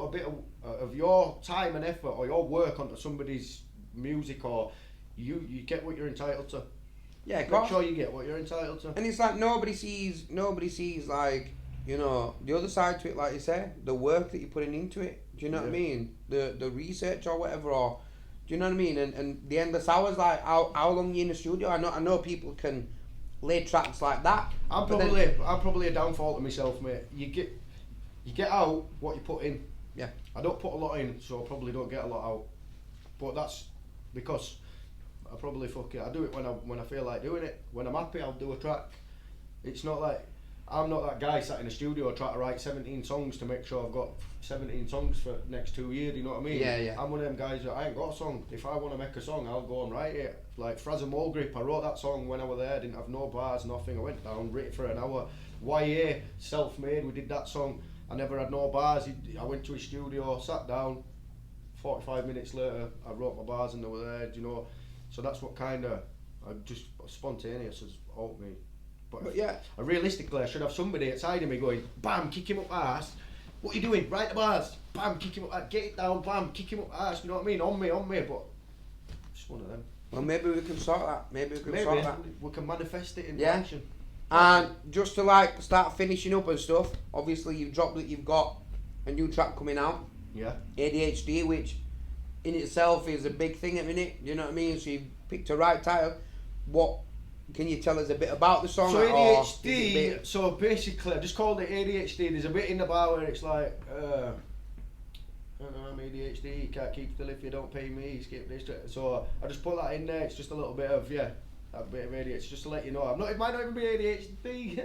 bit of your time and effort or your work onto somebody's music, or you get what you're entitled to. Yeah, make sure you get what you're entitled to. And it's like nobody sees like, you know, the other side to it, like you say, the work that you're putting into it. Do you know what I mean? The research or whatever, or do you know what I mean? And the endless hours, like how long you in the studio. I know people can lay tracks like that. I'm probably a downfall to myself, mate. You get out what you put in. Yeah. I don't put a lot in, so I probably don't get a lot out. But that's because I probably fuck it. I do it when I feel like doing it. When I'm happy, I'll do a track. It's not like I'm not that guy sat in a studio trying to write 17 songs to make sure I've got 17 songs for next 2 years. You know what I mean? Yeah. I'm one of them guys that I ain't got a song. If I want to make a song, I'll go and write it. Like Frazzer Mole Grip, I wrote that song when I was there. I didn't have no bars, nothing. I went down, wrote it for an hour. YA, self-made. We did that song. I never had no bars. I went to his studio, sat down. 45 minutes later, I wrote my bars and they were there. You know. So that's what kind of, I'm just spontaneous as all me. But yeah, realistically, I should have somebody outside of me going, bam, kick him up the arse. What are you doing? Write the bars. Bam, kick him up, get it down, bam, kick him up the arse. You know what I mean? On me. But just one of them. Well, maybe we can sort that. Maybe we can manifest it in action. And just to like start finishing up and stuff. Obviously, you've dropped that you've got a new track coming out. Yeah. ADHD, which in itself is a big thing at the minute. You know what I mean? So you picked a right title. What can you tell us a bit about the song? So ADHD. So basically, I just called it ADHD. There's a bit in the bar where it's like, I don't know, I'm ADHD. You can't keep still if you don't pay me. Skip this. So I just put that in there. It's just a little bit of that bit of ADHD, just to let you know. It might not even be ADHD.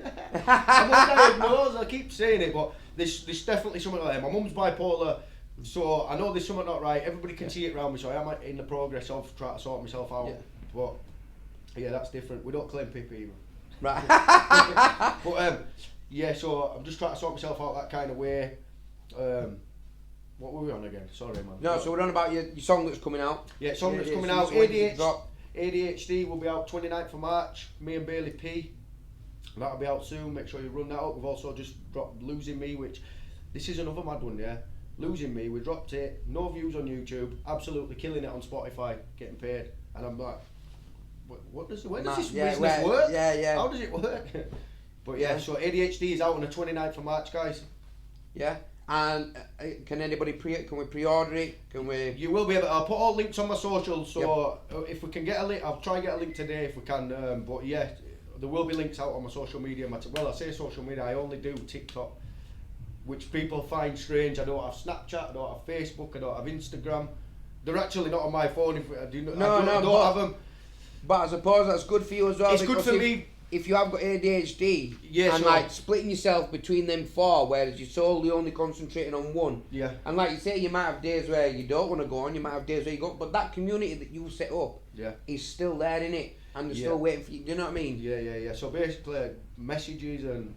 I'm undiagnosed. I keep saying it, but there's definitely something like that. My mum's bipolar. So I know there's something not right. Everybody can see it around me, so I am in the progress of trying to sort myself out. But yeah, that's different. We don't claim PIP either. Right. But so I'm just trying to sort myself out that kind of way. What were we on again? Sorry, man. No, so we're on about your song that's coming out. Yeah, song that's coming out. ADHD will be out 29th of March. Me and Bailey P. That'll be out soon. Make sure you run that up. We've also just dropped Losing Me, which this is another mad one, yeah. Losing Me, we dropped it, no views on YouTube, absolutely killing it on Spotify, getting paid, and I'm like, where does this business work? Yeah. How does it work? But so ADHD is out on the 29th of March, guys. Yeah, and can anybody can we pre-order it? Can we? You will be able to, I'll put all links on my socials, so if we can get a link, I'll try and get a link today if we can, but yeah, there will be links out on my social media. Well, I say social media, I only do TikTok, which people find strange. I don't have Snapchat, I don't have Facebook, I don't have Instagram. They're actually not on my phone. If I don't have them. But I suppose that's good for you as well. It's good for me. If you have got ADHD and like splitting yourself between them four, whereas you're solely only concentrating on one. Yeah. And like you say, you might have days where you don't want to go on, you might have days where you go, but that community that you set up is still there, innit? And they're still waiting for you. Do you know what I mean? Yeah. So basically, messages, and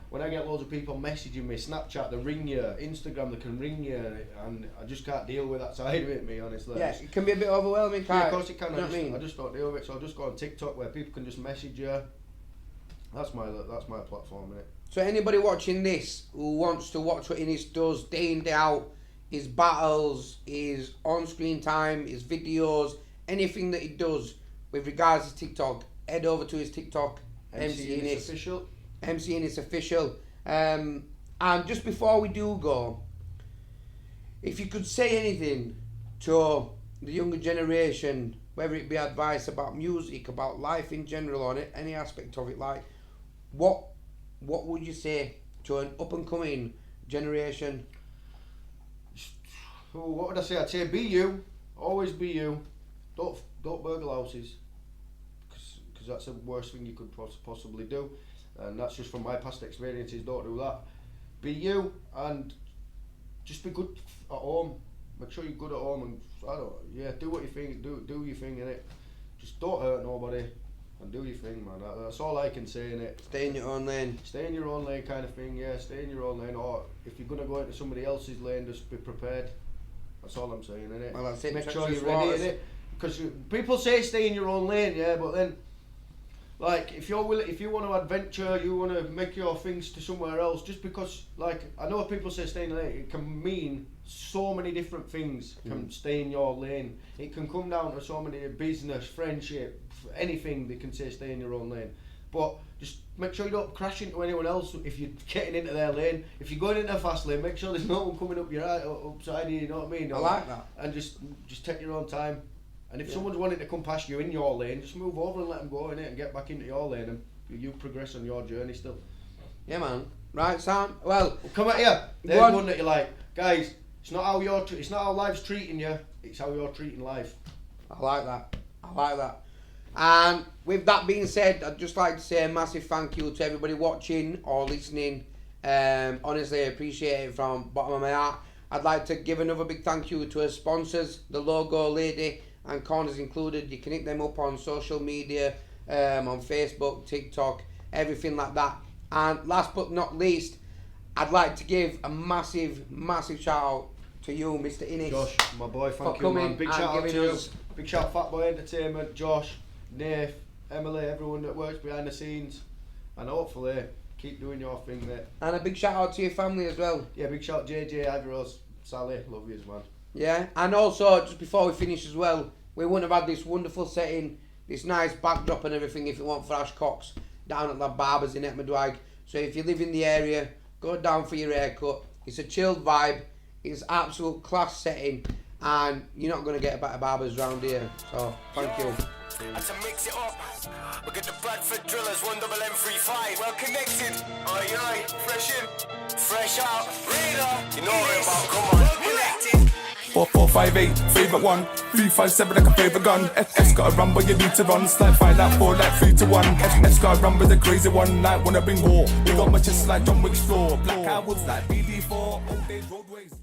when I get loads of people messaging me, Snapchat, they ring you, Instagram, they can ring you, and I just can't deal with that side of it, me, honestly. Yeah, it can be a bit overwhelming, can't it? Yeah, of course it can. You know what I mean? I just don't deal with it, so I'll just go on TikTok where people can just message you. That's my platform, innit? So anybody watching this who wants to watch what Innes does day in, day out, his battles, his on-screen time, his videos, anything that he does with regards to TikTok, head over to his TikTok, MC Innes Official. MC Innes Official. And just before we do go, if you could say anything to the younger generation, whether it be advice about music, about life in general, on it, any aspect of it, like, what would you say to an up-and-coming generation? So what would I say? I'd say be you. Always be you. Don't burgle houses, because that's the worst thing you could possibly do, and that's just from my past experiences. Don't do that. Be you, and just be good at home. Make sure you're good at home, and do what you think. Do your thing, innit? Just don't hurt nobody, and do your thing, man. That's all I can say in it. Stay in your own lane. Stay in your own lane, kind of thing. Yeah, stay in your own lane. Or if you're gonna go into somebody else's lane, just be prepared. That's all I'm saying, innit? Well, that's it. Make sure you're ready, innit? Because people say stay in your own lane, yeah, but then, like, if you're willing, if you want to adventure, you want to make your things to somewhere else, just because, like, I know people say stay in the lane, it can mean so many different things. Can stay in your lane. It can come down to so many business, friendship, anything. They can say stay in your own lane, but just make sure you don't crash into anyone else if you're getting into their lane. If you're going into a fast lane, make sure there's no one coming up your upside you. You know what I mean? I like that. And just take your own time. And if someone's wanting to come past you in your lane, just move over and let them go in it and get back into your lane, and you progress on your journey still. Yeah, man. Right, Sam. Well, come at you. There's one that you're like, guys. It's not how life's treating you. It's how you're treating life. I like that. I like that. And with that being said, I'd just like to say a massive thank you to everybody watching or listening. Honestly, I appreciate it from the bottom of my heart. I'd like to give another big thank you to our sponsors, the Logo Lady and Corners included. You can hit them up on social media, on Facebook, TikTok, everything like that. And last but not least, I'd like to give a massive, massive shout out to you, Mr. Innes. Josh, my boy, thank you, man. Big shout out to you. us. Big shout out Fatboy Entertainment, Josh, Nath, Emily, everyone that works behind the scenes. And hopefully, keep doing your thing, mate. And a big shout out to your family as well. Yeah, big shout out JJ, Ivy Rose, Sally, love yous, man. Yeah, and also, just before we finish as well, we wouldn't have had this wonderful setting, this nice backdrop and everything if it weren't for Ash Cox down at the Barbers in Etmadwag. So if you live in the area, go down for your haircut. It's a chilled vibe, it's absolute class setting, and you're not going to get a better barbers around here. So, thank you. And to mix it up, we get the Bradford drillers, 1MM35, well connected. Aye aye, fresh in, fresh out, reader. You know what I'm about, come on, connected. 4458, favourite one. 357 like a favourite gun. S got a run, but you need to run. Slide 5 like 4 like 3 to 1. S got a run with a crazy one. Like wanna bring war. We got my chest like John Wick's floor. Black eye woods like BD4. Old days roadways.